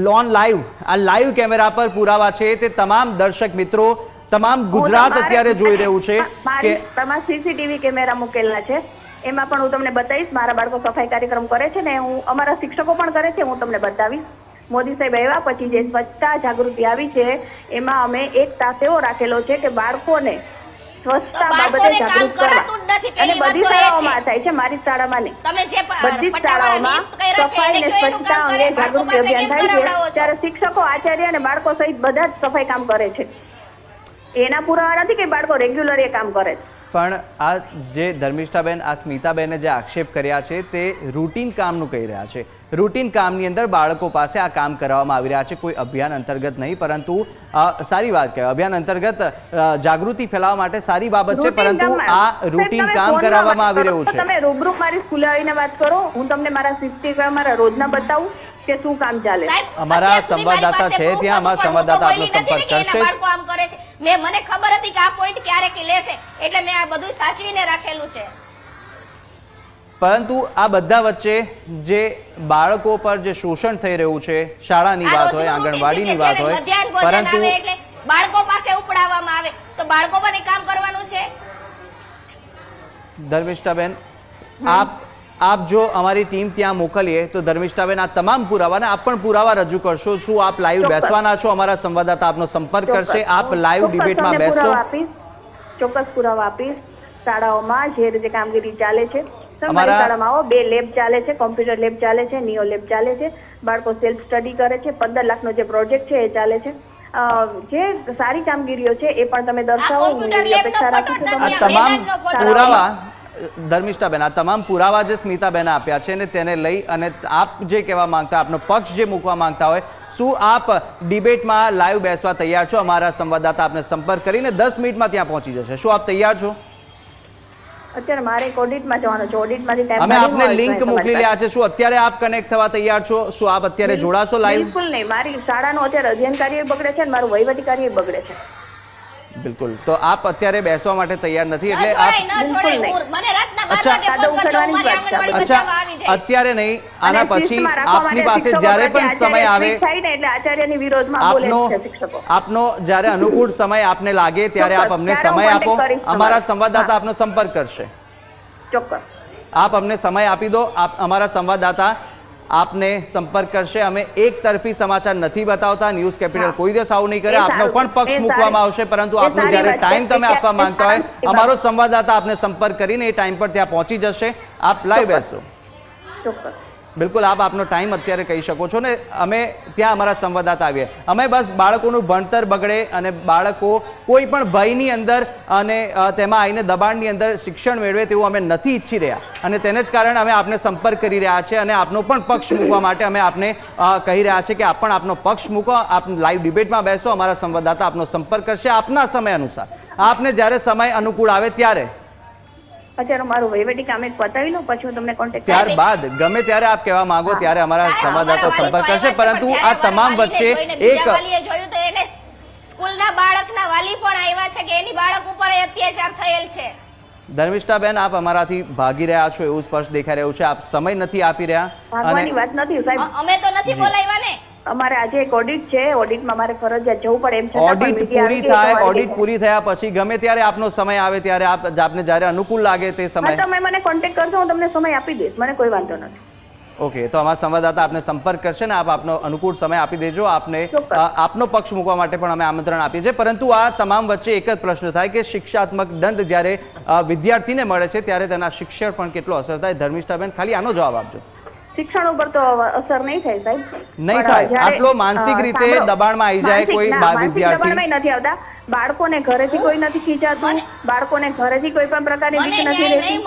લોન લાઈવ, આ લાઈવ કેમેરા પર પુરાવા છે તે તમામ દર્શક મિત્રો, તમામ ગુજરાત અત્યારે જોઈ રહ્યું છે કે તમારા સીસીટીવી કેમેરા મૂકેલા છે, એમાં પણ હું તમને બતાવીશ. મારા બાળકો સફાઈ કાર્યક્રમ કરે છે ને અમારા શિક્ષકો પણ કરે છે, હું તમને બતાવીશ. મોદી સાહેબ આવ્યા પછી જે સ્વચ્છતા જાગૃતિ આવી છે એમાં અમે એક તાસ એવો રાખેલો છે કે બાળકોને સ્વચ્છતા બાબતે જાગૃત કરવા, અને બધી શાળાઓમાં થાય છે, મારી શાળામાં નહીં, તમે જે બધી જ શાળાઓમાં સફાઈ અને સ્વચ્છતા અંગે જાગૃતિ અભિયાન થાય છે. ત્યારે શિક્ષકો, આચાર્ય અને બાળકો સહિત બધા જ સફાઈ કામ કરે છે. એના પુરાવા નથી કે બાળકો રેગ્યુલર એ કામ કરે છે. પણ આ જે ધર્મિષ્ઠાબેન, આ સ્મિતાબેને જે આક્ષેપ કર્યા છે તે રૂટીન કામનું કહી રહ્યા છે. રૂટીન કામની અંદર બાળકો પાસે આ કામ કરવામાં આવી રહ્યા છે, કોઈ અભિયાન અંતર્ગત નહીં, પરંતુ સારી વાત કહેવાય. અભિયાન અંતર્ગત જાગૃતિ ફેલાવવા માટે સારી બાબત છે, પરંતુ આ રૂટીન કામ કરાવવામાં આવી રહ્યું છે. તમે રૂબરૂ મારી સ્કૂલે આવીને વાત કરો, હું તમને મારા સીસીટીવી મારા રોજના બતાવું કે શું કામ ચાલે. અમારા સંવાદદાતા છે ત્યાં, અમારા સંવાદદાતા આપનો સંપર્ક કરશે. મને ખબર હતી કે આ પોઈન્ટ ક્યારેક લેશે, એટલે મેં આ બધું સાચવીને રાખેલું છે. પરંતુ આ બધા વચ્ચે જે બાળકો પર જે શોષણ થઈ રહ્યું છે, શાળાની વાત હોય, આંગણવાડીની વાત હોય, પરંતુ બાળકો પાસે ઉપડાવવામાં આવે તો બાળકો પણ એ કામ કરવાનું છે. ધર્મિષ્ઠાબેન, આપ જો અમારી ટીમ ત્યાં મોકલીએ તો ધર્મિષ્ઠાબેન આ તમામ પુરાવાને આપ પણ પુરાવા રજૂ કરશો. શું આપ લાઈવ બેસવાના છો? અમારા સંવાદદાતા આપનો સંપર્ક કરશે. આપ લાઈવ ડિબેટમાં બેસશો? ચોક્કસ પુરાવા આપીશ. શાળાઓમાં જે રીતે કામગીરી ચાલે છે, અમારા શાળામાં 2 લેબ ચાલે છે, કોમ્પ્યુટર લેબ ચાલે છે, નિયો લેબ ચાલે છે, બાળકો સેલ્ફ સ્ટડી કરે છે, 15 લાખનો જે પ્રોજેક્ટ છે એ ચાલે છે. જે સારી કામગીરીઓ છે એ પણ તમે દર્શાવો, હું એવી અપેક્ષા રાખું છું. આ તમામ પુરાવા ધર્મિષ્ઠાબેન, આ તમામ પુરાવા જે સ્મિતાબેને આપ્યા છે ને તેને લઈ અને આપ જે કહેવા માંગતા, આપનો પક્ષ જે મૂકવા માંગતા હોય, શું આપ ડિબેટમાં લાઈવ બેસવા તૈયાર છો? અમારા સંવાદદાતા આપને સંપર્ક કરીને 10 મિનિટમાં ત્યાં પહોંચી જશે. શું આપ તૈયાર છો? અત્યારે મારે એક ઓડિટમાં જવાનું છે, ઓડિટમાંથી ટાઈમ અમે આપને લિંક મોકલી રહ્યા છે. શું અત્યારે આપ કનેક્ટ થવા તૈયાર છો? શું આપ અત્યારે જોડાશો લાઈવ? બિલકુલ નહીં. મારી શાળાનું અત્યારે અધ્યયન કાર્ય બગડે છે અને મારું વહીવટી કાર્ય બગડે છે. બિલકુલ. તો આપ અત્યારે બેસવા માટે તૈયાર નથી, એટલે આપ અચ્છા, અત્યારે નહીં, આના પછી આપની પાસે જ્યારે પણ સમય આવે, આપનો જ્યારે અનુકૂળ સમય આપને લાગે ત્યારે આપ અમને સમય આપો. અમારા સંવાદદાતા આપનો સંપર્ક કરશે. ચોક્કસ. આપ અમને સમય આપી દો. અમારા સંવાદદાતા આપને સંપર્ક કરશે. અમે એક તરફી સમાચાર નથી બતાવતા. ન્યૂઝ કેપિટલ કોઈ દિવસ આવું નહીં કરે. આપનો પણ પક્ષ મૂકવામાં આવશે, પરંતુ આપનો જ્યારે ટાઈમ તમે આપવા માંગતા હોય, અમારો સંવાદદાતા આપને સંપર્ક કરીને એ ટાઈમ પર ત્યાં પહોંચી જશે. આપ લાઈવ બેસો. બિલકુલ આપ આપનો ટાઈમ અત્યારે કહી શકો છો ને અમે ત્યાં અમારા સંવાદદાતા આવીએ અમે બસ બાળકોનું ભણતર બગડે અને બાળકો કોઈ પણ ભયની અંદર અને તેમાં આવીને દબાણની અંદર શિક્ષણ મેળવે તેવું અમે નથી ઈચ્છી રહ્યા અને તેને જ કારણે અમે આપને સંપર્ક કરી રહ્યા છીએ અને આપનો પણ પક્ષ મૂકવા માટે અમે આપને કહી રહ્યા છીએ કે આપ પણ આપનો પક્ષ મૂકો, આપ લાઈવ ડિબેટમાં બેસો, અમારા સંવાદદાતા આપનો સંપર્ક કરશે આપના સમય અનુસાર, આપને જ્યારે સમય અનુકૂળ આવે ત્યારે. અત્યારે મારું વહીવટી કામ એક પતાવી લઉં પછી હું તમને કોન્ટેક્ટ ત્યારબાદ ગમે ત્યારે આપ કહેવા માંગો ત્યારે અમારા સંવાદદાતા સંપર્ક કરશે. પરંતુ આ તમામ વચ્ચે એક જોયું તો એને સ્કૂલના બાળકના વાલી પણ આવ્યા છે કે એની બાળક ઉપર અત્યાચાર થયેલ છે. ધર્મિષ્ઠાબેન આપ અમારાથી ભાગી રહ્યા છો એવું સ્પષ્ટ દેખાઈ રહ્યું છે. આપ સમય નથી આપી રહ્યા ભાગવાની વાત નથી સાહેબ, અમે તો નથી બોલાવ્યા ને. અમારે આજે એક ઓડિટ છે, ઓડિટમાં મારે ફરજિયાત જવું પડે એમ છે. ઓડિટ પૂરી થાય, ઓડિટ પૂરી થયા પછી ગમે ત્યારે આપનો સમય આવે ત્યારે આપને જ્યારે અનુકૂળ લાગે તે સમય તમે મને કોન્ટેક્ટ કરજો, હું તમને સમય આપી દઈશ, મને કોઈ વાંધો નથી. ઓકે, તો અમારા સંવાદદાતા આપને સંપર્ક કરશે ને આપ આપનો અનુકૂળ સમય આપી દેજો. આપને આપનો પક્ષ મૂકવા માટે પણ અમે આમંત્રણ આપીએ છીએ. પરંતુ આ તમામ વચ્ચે એક જ પ્રશ્ન થાય કે શિક્ષાત્મક દંડ જ્યારે વિદ્યાર્થીને મળે છે ત્યારે તેના શિક્ષણ પણ કેટલો અસર થાય. ધર્મિષ્ઠાબેન ખાલી આનો જવાબ આપજો. શિક્ષણ ઉપર તો અસર નહીં થાય સાહેબ, નહીં થાય. આટલો માનસિક રીતે દબાણમાં આવી જાય કોઈ વિદ્યાર્થી નથી આવતા, બાળકોને ઘરેથી કોઈ નથી ખીજાતું, બાળકોને ઘરેથી કોઈ પણ પ્રકારની બીક નથી રહેતી,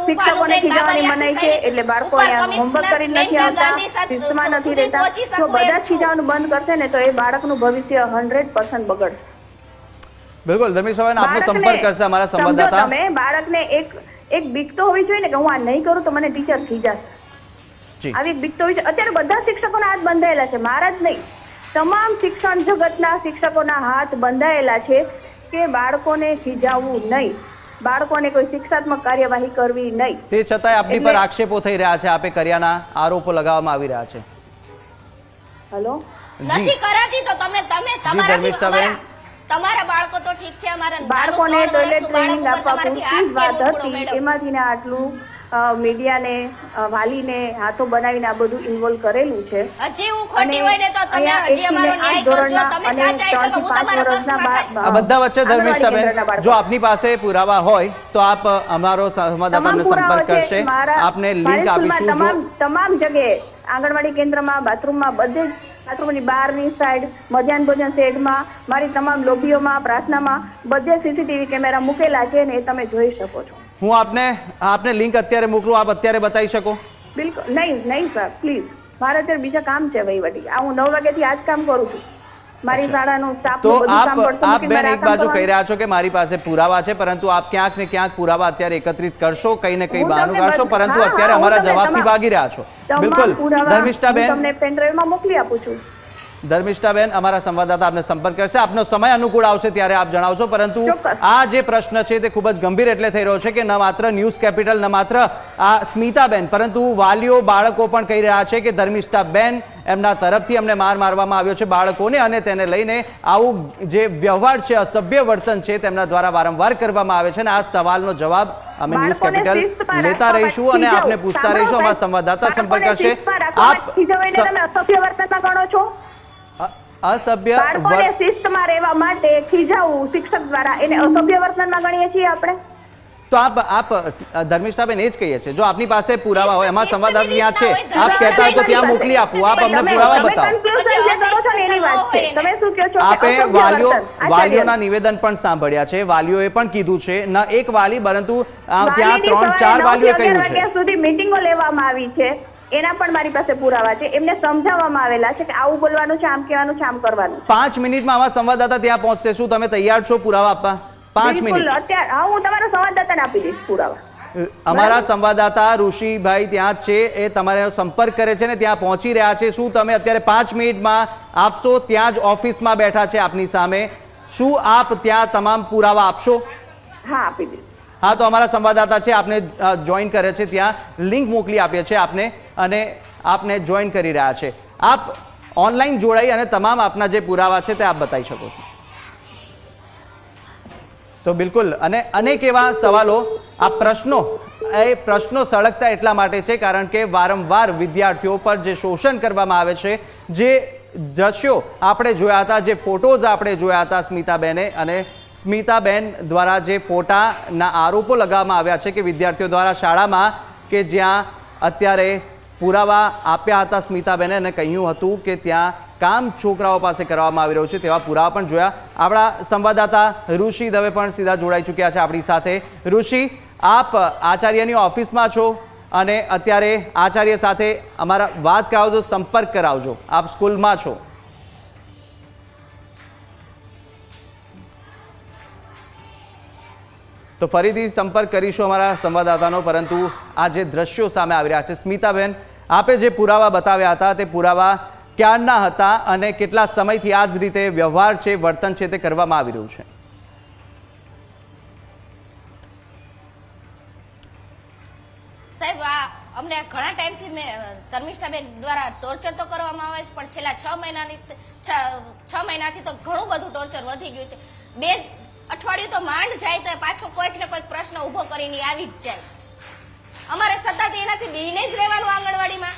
શિક્ષકોને ખીજાવાની મનાઈ છે એટલે બાળકો અહીંયા હોમવર્ક કરીને નથી આવતા, શિસ્તમાં નથી રહેતા. જો બધા જ ખીજાવાનું બંધ કરશે ને તો એ બાળકનું ભવિષ્ય 100% બગડશે. બિલકુલ ધર્મિષ્ઠાબેન આપનો સંપર્ક કરશે અમારા સંવાદદાતા. તમે બાળકને એક બીક તો હોવી જોઈએ ને કે હું આ નહીં કરું તો મને ટીચર ખીજાશે, આવી બીક તો હોય છે. અત્યારે બધા શિક્ષકોના હાથ બંધાયેલા છે, મારા જ નહીં, તમામ શિક્ષણ જગતના શિક્ષકોના હાથ બંધાયેલા છે કે બાળકોને ખીજાવવું નહીં, બાળકોને કોઈ શિક્ષાત્મક કાર્યવાહી કરવી નહીં. તે છતાંય આપની પર આક્ષેપો થઈ રહ્યા છે, આપે કર્યાના આરોપો લગાવવામાં આવી રહ્યા છે. હેલો, નથી કરાતી તો તમે ધર્મિષ્ઠાબેન તમારા બાળકો તો ઠીક છે, અમારા બાળકોને ટોયલેટ ટ્રેનિંગ આપવા પૂરતી જ વાત હતી, એમાંથી ને આટલું મીડિયાને વાલીને હાથો બનાવીને આ બધું ઇન્વોલ્વ કરેલું છે. હજી હું ખોટી હોય ને તો તમે હજી અમારો ન્યાય કરજો, તમે સાચા છો તો હું તમારા પક્ષમાં આ બધા વચ્ચે ધર્મિષ્ઠાબેન જો આપની પાસે પુરાવા હોય તો આપ અમારો સંવાદદાતાને સંપર્ક કરશે, આપને લિંક આપીશું. તમામ જગ્યાએ આંગણવાડી કેન્દ્રમાં, બાથરૂમમાં, બધે જ બાથરૂમની બહારની સાઈડ, મધ્યાહન ભોજન શેડમાં, મારી તમામ લોબીઓમાં, પ્રાર્થનામાં બધે સીસીટીવી કેમેરા મૂકેલા છે ને એ તમે જોઈ શકો છો. હું આપને લિંક અત્યારે મોકલું, આપ અત્યારે બતાવી શકો? બિલકુલ નહીં સર, પ્લીઝ, મારે અત્યારે બીજા કામ છે વહીવટી. આ હું 9 વાગ્યાથી આ જ કામ કરું છું, મારી શાળાનું સ્ટાફ. તો આપ બેન એક બાજુ કહી રહ્યા છો કે મારી પાસે પુરાવા છે, પરંતુ આપ ક્યાંક ને ક્યાંક પુરાવા અત્યારે એકત્રિત કરશો, કઈ ને કઈ બહાનું કાઢશો, પરંતુ અત્યારે અમારા જવાબથી ભાગી રહ્યા છો. બિલકુલ ધર્મિષ્ઠાબેન, તમને પેનડ્રાઈવમાં મોકલી આપું છું. ધર્મિષ્ઠાબેન અમારા સંવાદદાતા આપને સંપર્ક કરશે, આપનો સમય અનુકૂળ આવશે ત્યારે આપ જણાવશો. પરંતુ આ જે પ્રશ્ન છે તે ખૂબ જ ગંભીર એટલે થઈ રહ્યો છે કે ન માત્ર ન્યૂઝ કેપિટલ, ન માત્ર આ સ્મિતાબેન, પરંતુ વાલીઓ, બાળકો પણ કહી રહ્યા છે કે ધર્મિષ્ઠાબેન એમના તરફથી અમને મારવામાં આવ્યો છે બાળકોને, અને તેને લઈને આવું જે વ્યવહાર છે, અસભ્ય વર્તન છે તેમના દ્વારા વારંવાર કરવામાં આવે છે. અને આ સવાલનો જવાબ અમે ન્યૂઝ કેપિટલ લેતા રહીશું અને આપને પૂછતા રહીશું. અમારા સંવાદદાતા સંપર્ક કરશે. આપ અસભ્ય વર્તનમાં ગણો છો? અસભ્ય બાળકોને શિસ્તમાં રહેવા માટે ખીજાવવું શિક્ષક દ્વારા, એને અસભ્ય વર્તનમાં ગણીએ છીએ આપણે? તો આપ ધર્મિષ્ઠાબેન એ જ કહીએ છીએ, જો આપની પાસે પુરાવા હોય, એમાં સંવાદદાતા ત્યાં છે, આપ કહેતા હોય તો ત્યાં મોકલી આપું, આપ અમને પુરાવા બતાવો. આપે વાલીઓના નિવેદન પણ સાંભળ્યા છે, વાલીઓએ પણ કીધું છે, ન એક વાલી પરંતુ ત્યાં 3-4 વાલીઓએ કહ્યું છે સુધી મીટિંગો લેવામાં આવી છે, એના પણ મારી પાસે પુરાવા છે. એમને સમજાવવામાં આવેલા છે કે આવું બોલવાનું છે, આમ કહેવાનું છે, આમ કરવાનું. 5 મિનિટમાં આવા સંવાદદાતા ત્યાં પહોંચશે. શું તમે તૈયાર છો પુરાવા આપવા? 5 મિનિટ અત્યારે હું તમારા સંવાદદાતાને આપી દઈશ પુરાવા. અમારા સંવાદદાતા ઋષિભાઈ ત્યાં છે, એ તમારો સંપર્ક કરે છે ને ત્યાં પહોંચી રહ્યા છે. શું તમે અત્યારે 5 મિનિટમાં આપશો? ત્યાં જ ઓફિસમાં બેઠા છે આપની સામે. શું આપ ત્યાં તમામ પુરાવા આપશો? હા, આપી દઈશ. હા, તો અમારા સંવાદદાતા છે, આપને જોઈન કરે છે, ત્યાં લિંક મોકલી આપીએ છીએ આપને અને આપને જોઈન કરી રહ્યા છે. આપ ઓનલાઈન જોડાઈ અને તમામ આપના જે પુરાવા છે તે આપ બતાવી શકો છો. તો બિલકુલ, અને અનેક એવા સવાલો, આ પ્રશ્નો સળગતા એટલા માટે છે કારણ કે વારંવાર વિદ્યાર્થીઓ પર જે શોષણ કરવામાં આવે છે, જે દ્રશ્યો આપણે જોયા હતા, જે ફોટોઝ આપણે જોયા હતા સ્મિતાબેને, અને સ્મિતાબેન દ્વારા જે ફોટાના આરોપો લગાવવામાં આવ્યા છે કે વિદ્યાર્થીઓ દ્વારા શાળામાં કે જ્યાં અત્યારે પુરાવા આપ્યા હતા સ્મિતાબેને અને કહ્યું હતું કે ત્યાં કામ છોકરાઓ પાસે કરવામાં આવી રહ્યું છે, તેવા પુરાવા પણ જોયા. આપણા સંવાદદાતા ઋષિ દવે પણ સીધા જોડાઈ ચૂક્યા છે આપણી સાથે. ઋષિ, આપ આચાર્યની ઓફિસમાં છો અને અત્યારે આચાર્ય સાથે અમારા વાત કરાવજો, સંપર્ક કરાવજો. આપ સ્કૂલમાં છો. તો ફરીથી સંપર્ક કરીશું અમારા સંવાદદાતાનો, પરંતુ આ જે દ્રશ્યો સામે આવી રહ્યા છે, સ્મિતાબેન, આપે જે પુરાવા બતાવ્યા હતા તે પુરાવા ક્યારના હતા અને કેટલા સમયથી આ જ રીતે વ્યવહાર છે, વર્તન છે તે કરવામાં આવી રહ્યું છે? સાહેબ, આ અમને ઘણા ટાઈમથી ધર્મિષ્ઠાબેન દ્વારા ટોર્ચર તો કરવામાં આવે છે, પણ છેલ્લા 6 મહિનાથી તો ઘણું બધું ટોર્ચર વધી ગયું છે. 2 અઠવાડિયું તો માંડ જાય તો પાછો કોઈક ને કોઈક પ્રશ્ન ઉભો કરીને આવી જ જાય. અમારે સતત એનાથી બીને જ રહેવાનું આંગણવાડીમાં.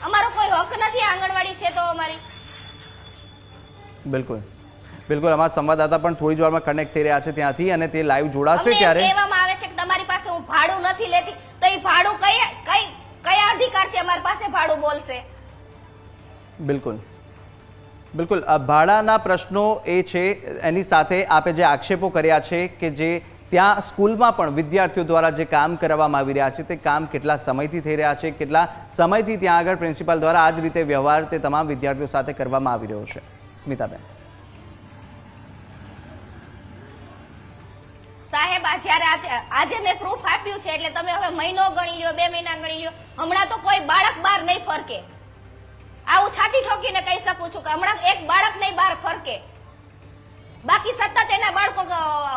અમારો કોઈ હક નથી. આંગણવાડી છે તો અમારી. બિલકુલ બિલકુલ, અમારા સંવાદદાતા પણ થોડી જ વારમાં કનેક્ટ થઈ રહ્યા છે ત્યાંથી અને તે લાઈવ જોડાશે. ત્યારે કહેવામાં આવે છે કે તમારી પાસે હું ભાડું નથી લેતી, તો એ ભાડું કયા અધિકારથી અમારી પાસે ભાડું બોલશે? બિલકુલ બિલકુલ, ભાડાના પ્રશ્નો એ છે. એની સાથે આપે જે આક્ષેપો કર્યા છે કે જે ત્યાં સ્કૂલમાં પણ વિદ્યાર્થીઓ દ્વારા જે કામ કરવામાં આવી રહ્યા છે તે કામ કેટલા સમયથી થઈ રહ્યા છે, કેટલા સમયથી ત્યાં આગળ પ્રિન્સિપાલ દ્વારા આ જ રીતે વ્યવહાર તે તમામ વિદ્યાર્થીઓ સાથે કરવામાં આવી રહ્યો છે? સ્મિતાબેન. સાહેબ, જ્યારે આજે મેં પ્રૂફ આપ્યું છે એટલે તમે હવે મહિનો ગણી લ્યો, 2 મહિના ગણી લ્યો, હમણાં તો કોઈ બાળક બહાર નહીં ફરકે. આવું છાતી ઠોકીને કહી શકું છું કે હમણાં એક બાળક નહીં બહાર ફરકે. બાકી સતત એના બાળકો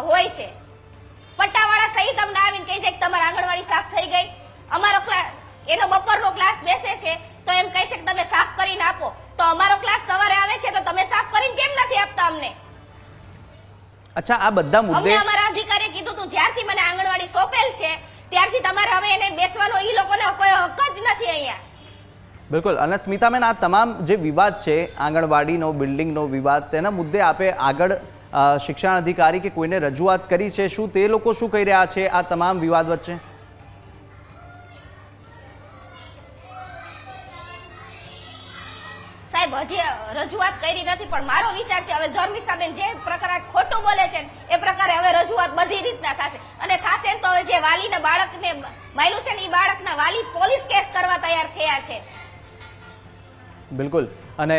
હોય છે. પટ્ટાવાળા સહિત અમને આવીને કહે છે કે તમારી આંગણવાડી સાફ થઈ ગઈ. અમારો એનો બપોરનો ક્લાસ બેસે છે તો એમ કહે છે કે તમે સાફ કરીને આપો. તો અમારો ક્લાસ સવારે આવે છે તો તમે સાફ કરીને કેમ નથી આપતા અમને? અચ્છા, આ બધા મુદ્દે અમને અમારા અધિકારીએ કીધું હતું જ્યારથી મને આંગણવાડી સોંપેલ છે ત્યારથી તમારે હવે એને બેસવાનો ઈ લોકોને કોઈ હક જ નથી અહીંયા. બિલકુલ. અને સ્મિતાબેન, આ તમામ જે વિવાદ છે, આંગણવાડીનો, બિલ્ડિંગનો વિવાદ, તેના મુદ્દે આપે આગળ શિક્ષણ અધિકારી કે કોઈને રજૂઆત કરી છે? શું તે લોકો શું કહી રહ્યા છે આ તમામ વિવાદ વચ્ચે? સાહેબ, હજી રજૂઆત કરી નથી, પણ મારો વિચાર છે હવે ધર્મિષ્ઠાબેન જે પ્રકારે ખોટું બોલે છે એ પ્રકારે હવે રજૂઆત બધી રીતના થશે. અને થશે તો હવે જે વાલીના બાળકને માયલું છે ને એ બાળકના વાલી પોલીસ કેસ કરવા તૈયાર થયા છે. બિલકુલ. અને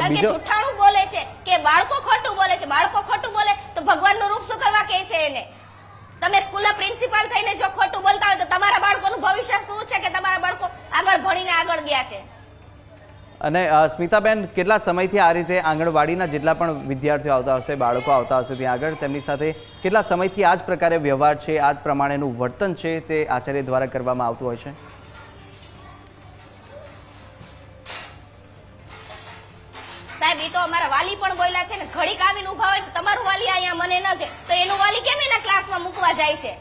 બીજો જુઠ્ઠાણું બોલે છે કે બાળકો ખોટું બોલે છે. બાળકો ખોટું બોલે તો ભગવાનનું રૂપ શું કરવા કહે છે એને? તમે સ્કૂલના પ્રિન્સિપાલ થઈને જો ખોટું બોલતા હોય તો તમારા બાળકોનું ભવિષ્ય શું છે કે તમારા બાળકો આગળ ભણીને આગળ ગયા છે? અને સ્મિતાબેન, કેટલા સમયથી આ રીતે આંગણવાડીના જેટલા પણ વિદ્યાર્થીઓ આવતા હશે, બાળકો આવતા હશે ત્યાં આગળ, તેમની સાથે કેટલા સમયથી આ જ પ્રકારે વ્યવહાર છે, આ જ પ્રમાણેનું વર્તન છે તે આચાર્ય દ્વારા કરવામાં આવતું હોય છે? સાહેબ, એ તો અમારા વાલી પણ બોલ્યા છે ને, ઘડીક આવીને ઉભા હોય તમારું વાલી અહીંયા મને ન છે તો એનું વાલી કેમ એના ક્લાસમાં મૂકવા જાય છે?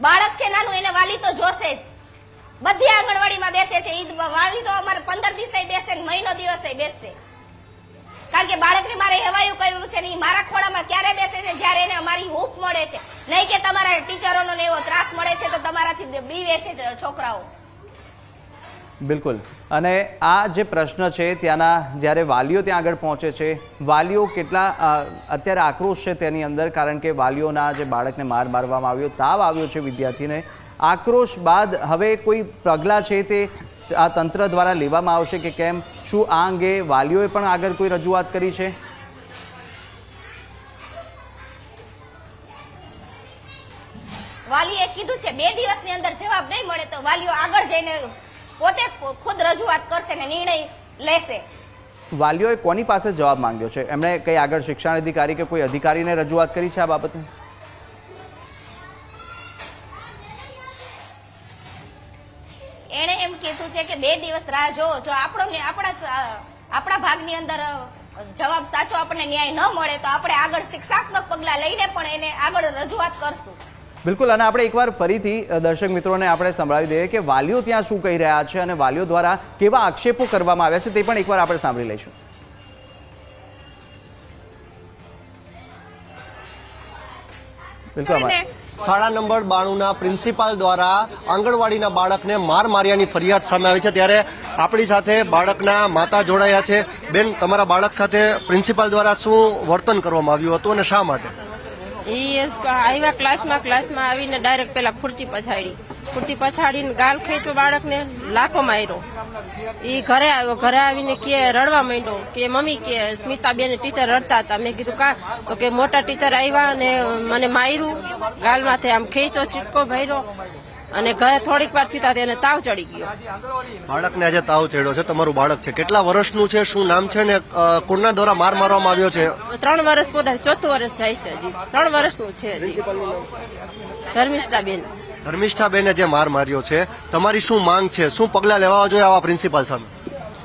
બાળક છે નાનું, એને વાલી તો જોશે જ. બધી આંગણવાડીમાં બેસે છે ઈ વાલી તો અમારે 15 દિવસે બેસે ને મહિનો દિવસે બેસશે. કારણ કે બાળકને મારે હેવાયું કર્યું છે ને ઈ મારા ખોળામાં ત્યારે બેસે છે જ્યારે એને અમારી હૂંફ મળે છે, નહીં કે તમારા ટીચરોનો ને એવો ત્રાસ મળે છે તો તમારાથી બીવે છે છોકરાઓ. બિલકુલ. અને આ જે પ્રશ્ન છે ત્યાંના, જ્યારે વાલીઓ ત્યાં આગળ પહોંચે છે, વાલીઓ કેટલા અત્યારે આક્રોશ છે તેની અંદર, કારણ કે વાલીઓના જે બાળકને મારવામાં આવ્યો, તાવ આવ્યો છે વિદ્યાર્થીને, આક્રોશ બાદ હવે કોઈ પગલાં છે તે આ તંત્ર દ્વારા લેવામાં આવશે કે કેમ? શું આ અંગે વાલીઓએ પણ આગળ કોઈ રજૂઆત કરી છે? વાલીએ કીધું છે 2 દિવસની અંદર જવાબ નહીં મળે તો વાલીઓ આગળ જઈને પોતે ખુદ રજૂઆત કરશે ને નિર્ણય લેશે. વાલીઓએ કોની પાસે જવાબ માંગ્યો છે? એમણે કઈ આગળ શિક્ષણ અધિકારી કે કોઈ અધિકારીને રજૂઆત કરી છે આ બાબતે? એણે એમ કીધું છે કે 2 દિવસ રાહ જોવો, જો આપણા ભાગની અંદર જવાબ સાચો આપણને ન્યાય ન મળે તો આપણે આગળ શિક્ષાત્મક પગલાં લઈને પણ એને આગળ રજૂઆત કરશું. બિલકુલ. અને આપણે એકવાર ફરીથી દર્શક મિત્રોને આપણે સંભળાવી દઈએ કે વાલીઓ ત્યાં શું કહી રહ્યા છે અને વાલીઓ દ્વારા કેવા આક્ષેપો કરવામાં આવ્યા છે તે પણ એકવાર આપણે સાંભળી લઈશું. બિલકુલ. શાળા નંબર 92ના પ્રિન્સિપાલ દ્વારા આંગણવાડીના બાળકને માર માર્યાની ફરિયાદ સામે આવી છે ત્યારે આપણી સાથે બાળકના માતા જોડાયા છે. બેન, તમારા બાળક સાથે પ્રિન્સિપાલ દ્વારા શું વર્તન કરવામાં આવ્યું હતું અને શા માટે? આવ્યા ક્લાસમાં આવીને ડાયરેક્ટ પેલા ખુરચી પછાડીને ગાલ ખેંચો બાળકને લાખો માર્યો. ઈ ઘરે આવ્યો, ઘરે આવીને કે રડવા માંડ્યો કે મમ્મી કે સ્મિતાબેન ટીચર રડતા હતા. મેં કીધું કા? તો કે મોટા ટીચર આવ્યા અને મને માર્યું, ગાલમાંથી આમ ખેંચો ચીટકો ભર્યો અને ઘરે થોડીક વાર થતા એને તાવ ચડી ગયો. બાળકને આજે તાવ ચડ્યો છે. તમારું બાળક છે, કેટલા વર્ષનું છે, શું નામ છે ને કોના દ્વારા માર મારવામાં આવ્યો છે? 3 વર્ષ પોતા, 4થું વર્ષ જાય છે હજી. 3 વર્ષનું છે હજી. ધર્મિષ્ઠાબેન. ધર્મિષ્ઠાબેને જે માર માર્યો છે, તમારી શું માંગ છે? શું પગલાં લેવા જોઈએ આવા પ્રિન્સિપાલ સામે?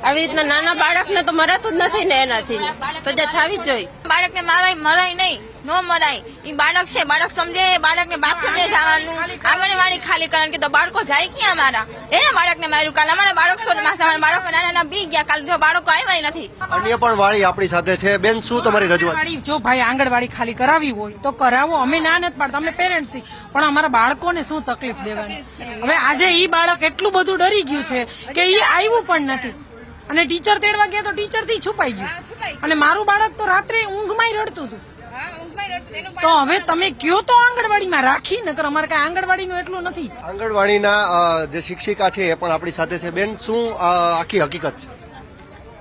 આવી રીતના નાના બાળકને તો મરાતું જ નથી ને, એનાથી સજા થવી જ જોઈએ. બાળકને મરાય નહીં, નો મરાય. ઈ બાળક છે, બાળક સમજે. બાળકને બાથરૂમ ને જવાનું, આંગણવાડી ખાલી કારણ કે તો બાળકો જાય ક્યાં અમારા? એને બાળકને માર્યું. કાલે અમારા બાળકો બાળકો નાના બી ગયા. કાલે જો બાળકો આવ્યા નથી. અન્ય પણ વાળી આપણી સાથે છે. બેન, શું તમારી રજૂઆત? જો ભાઈ આંગણવાડી ખાલી કરાવી હોય તો કરાવો, અમે ના નથી પાડતા, અમે પેરેન્ટ્સ છીએ, પણ અમારા બાળકોને શું તકલીફ દેવાની? હવે આજે ઈ બાળક એટલું બધું ડરી ગયું છે કે ઈ આવ્યું પણ નથી અને ટીચર તેડવા ગયા તો ટીચર થી છુપાઈ ગયું. અને મારું બાળક તો રાત્રે ઊંઘમાં રડતું હતું. તો હવે તમે કયો તો આંગણવાડીમાં રાખી, નકર અમારે કઈ આંગણવાડીનું એટલું નથી. આંગણવાડીના જે શિક્ષિકા છે એ પણ આપણી સાથે છે. બેન, શું આખી હકીકત છે?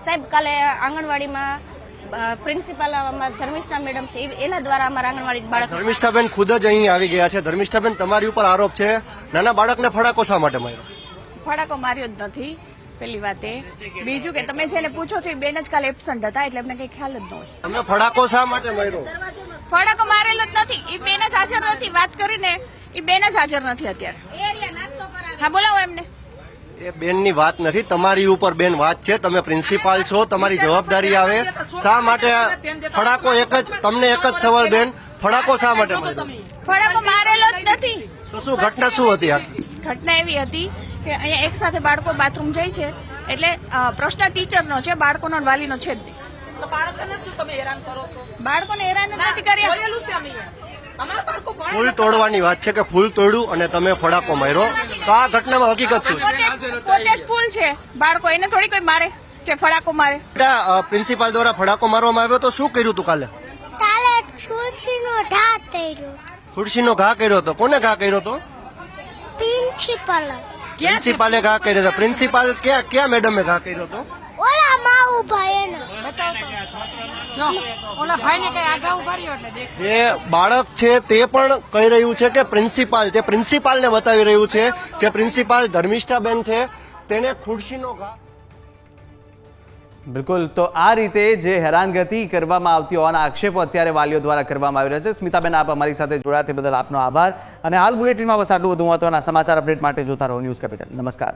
સાહેબ, કાલે આંગણવાડીમાં પ્રિન્સિપાલ ધર્મિષ્ઠા મેડમ છે, એના દ્વારા અમારા આંગણવાડી બાળક. ધર્મિષ્ઠાબેન ખુદ જ અહીં આવી ગયા છે. ધર્મિષ્ઠાબેન, તમારી ઉપર આરોપ છે નાના બાળકને ફડાકો શા માટે માર્યો? ફડાકો માર્યો જ નથી, પેલી વાત એ. બીજું કે તમે જેને પૂછો છો એ બેન જ કાલે એબસન્ટ હતા એટલે એમને કઈ ખ્યાલ જ ન હોય. તમે ફડાકો શા માટે માર્યો? ફડાકો મારેલો જ નથી, એ બેન જ હાજર નથી. વાત કરીને એ બેન જ હાજર નથી અત્યારે. હા, બોલાવો એમને. એ બેનની વાત નથી, તમારી ઉપર બેન વાત છે. તમે પ્રિન્સિપાલ છો, તમારી જવાબદારી આવે. શા માટે ફડાકો? તમને એક જ સવાલ બેન, ફડાકો શા માટે માર્યો? ફડાકો મારેલો જ નથી. તો શું ઘટના શું હતી આખી? ઘટના એવી હતી કે અહીંયા એક સાથે બાળકો બાથરૂમ જાય છે એટલે પ્રશ્ન ટીચરનો છે, બાળકોનો અને વાલીનો છે જ નહીં. બાળકોને હેરાન જ નથી કર્યા. ફૂલ તોડવાની વાત છે કે ફૂલ તોડ્યું અને તમે ફડાકો માર્યો. તો આ ઘટનામાં હકીકત શું? પોતે જ ફૂલ છે બાળકો, એને થોડી કોઈ મારે કે ફડાકો મારે. પ્રિન્સિપાલ દ્વારા ફડાકો મારવામાં આવ્યો તો શું કર્યું તું કાલે? કાલે ખુરશીનો ઘા કર્યો. ખુરશીનો ઘા કર્યો હતો? કોને ઘા કર્યો હતો? પ્રિન્સિપાલે ઘા કર્યો હતો. પ્રિન્સિપાલ ક્યાં મેડમે ઘા કર્યો હતો? ઓલા માં ઉભા એના. જો ઓલા ભાઈને કઈ આગા ઉભા રહ્યો એટલે દેખ. જે બાળક છે તે પણ કહી રહ્યું છે કે પ્રિન્સિપાલને બતાવી રહ્યું છે. જે પ્રિન્સિપાલ ધર્મિષ્ઠાબેન છે તેને ખુરશીનો ઘા. બિલકુલ, તો આ રીતે જે હેરાનગતિ કરવામાં આવતી હોવાના આક્ષેપો અત્યારે વાલીઓ દ્વારા કરવામાં આવી રહ્યા છે. સ્મિતાબેન, આપ અમારી સાથે જોડાયા તે બદલ આપનો આભાર. અને હાલ બુલેટિનમાં બસ આટલું. વધુ મહત્વના સમાચાર અપડેટ માટે જોતા રહો ન્યૂઝ કેપિટલ. નમસ્કાર.